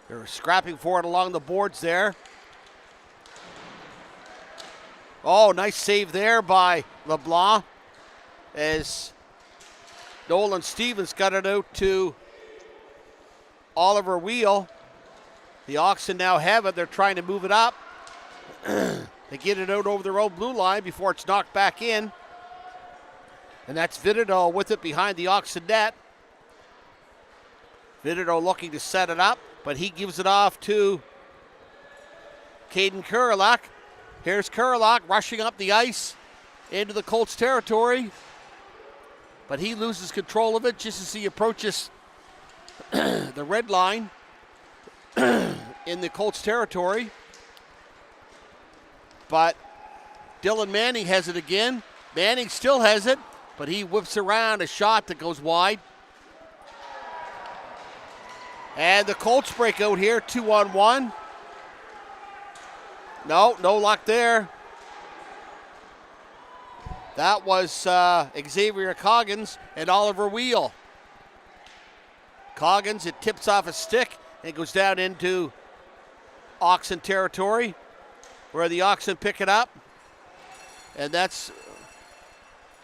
They're scrapping for it along the boards there. Oh, nice save there by LeBlanc as Nolan Stevens got it out to Oliver Wheel. The Oxen now have it. They're trying to move it up. They get it out over their own blue line before it's knocked back in. And that's Vidido with it behind the Oxen net. Vidido looking to set it up, but he gives it off to Caden Kurlak. Here's Kurlak rushing up the ice into the Colts territory. But he loses control of it just as he approaches the red line in the Colts territory. But Dylan Manning has it again. Manning still has it, but he whips around a shot that goes wide. And the Colts break out here, 2-on-1. No luck there. That was Xavier Coggins and Oliver Wheel. Coggins, it tips off a stick and goes down into Oxen territory, where the Oxen pick it up. And that's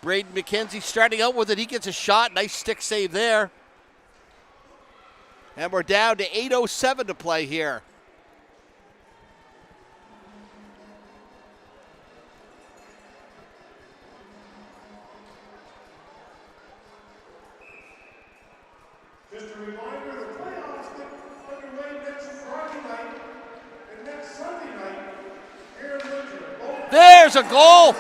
Braden McKenzie starting out with it. He gets a shot. Nice stick save there. And we're down to 8:07 to play here. Just a reminder, the playoffs get underway next Friday night and next Sunday night here in Windsor. There's a goal.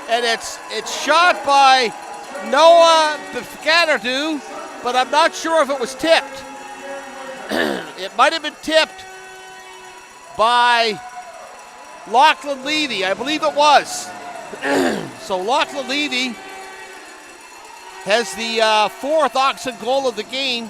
And it's shot by Noah Befkadadu, but I'm not sure if it was tipped. It might have been tipped by Lachlan Levy. I believe it was. So Lachlan Levy has the fourth Oxen goal of the game.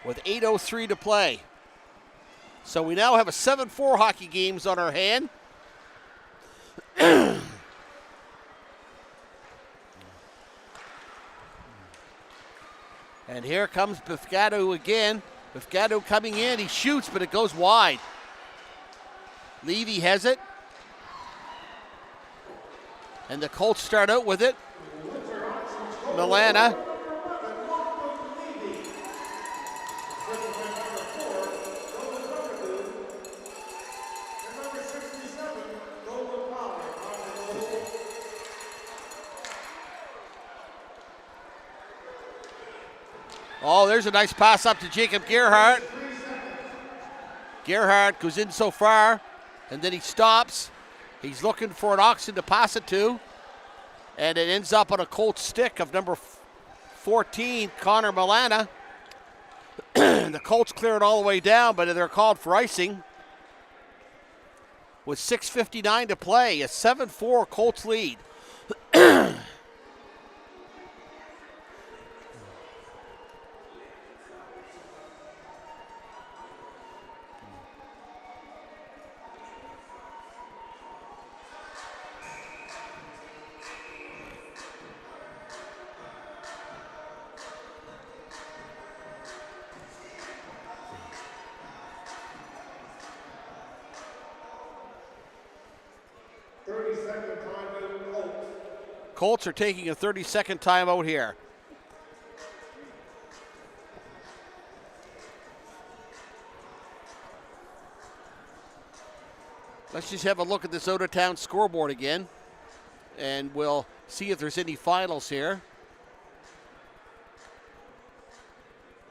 With 8:03 to play. So we now have a 7-4 hockey games on our hand. And here comes Befkadadu again. Befkadadu coming in, he shoots, but it goes wide. Levy has it. And the Colts start out with it. Milana. Oh, there's a nice pass up to Jacob Gerhardt. Gerhardt goes in so far, and then he stops. He's looking for an Oxen to pass it to, and it ends up on a Colts stick of number 14, Connor Milana. The Colts clear it all the way down, but they're called for icing. With 6:59 to play, a 7-4 Colts lead. Colts are taking a 30-second timeout here. Let's just have a look at this Out of Town scoreboard again, and we'll see if there's any finals here.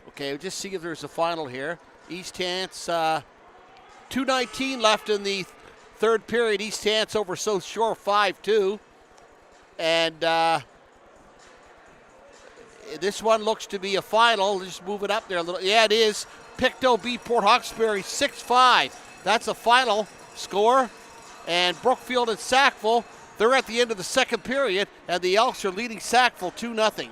Okay, we'll just see if there's a final here. East Hants, 2:19 left in the third period. East Hants over South Shore 5-2. And this one looks to be a final. Just move it up there a little. Yeah, it is. Pictou beat Port Hawkesbury 6-5. That's a final score. And Brookfield and Sackville, they're at the end of the second period, and the Elks are leading Sackville 2-0.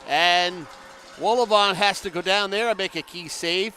And Wolovon has to go down there and make a key save.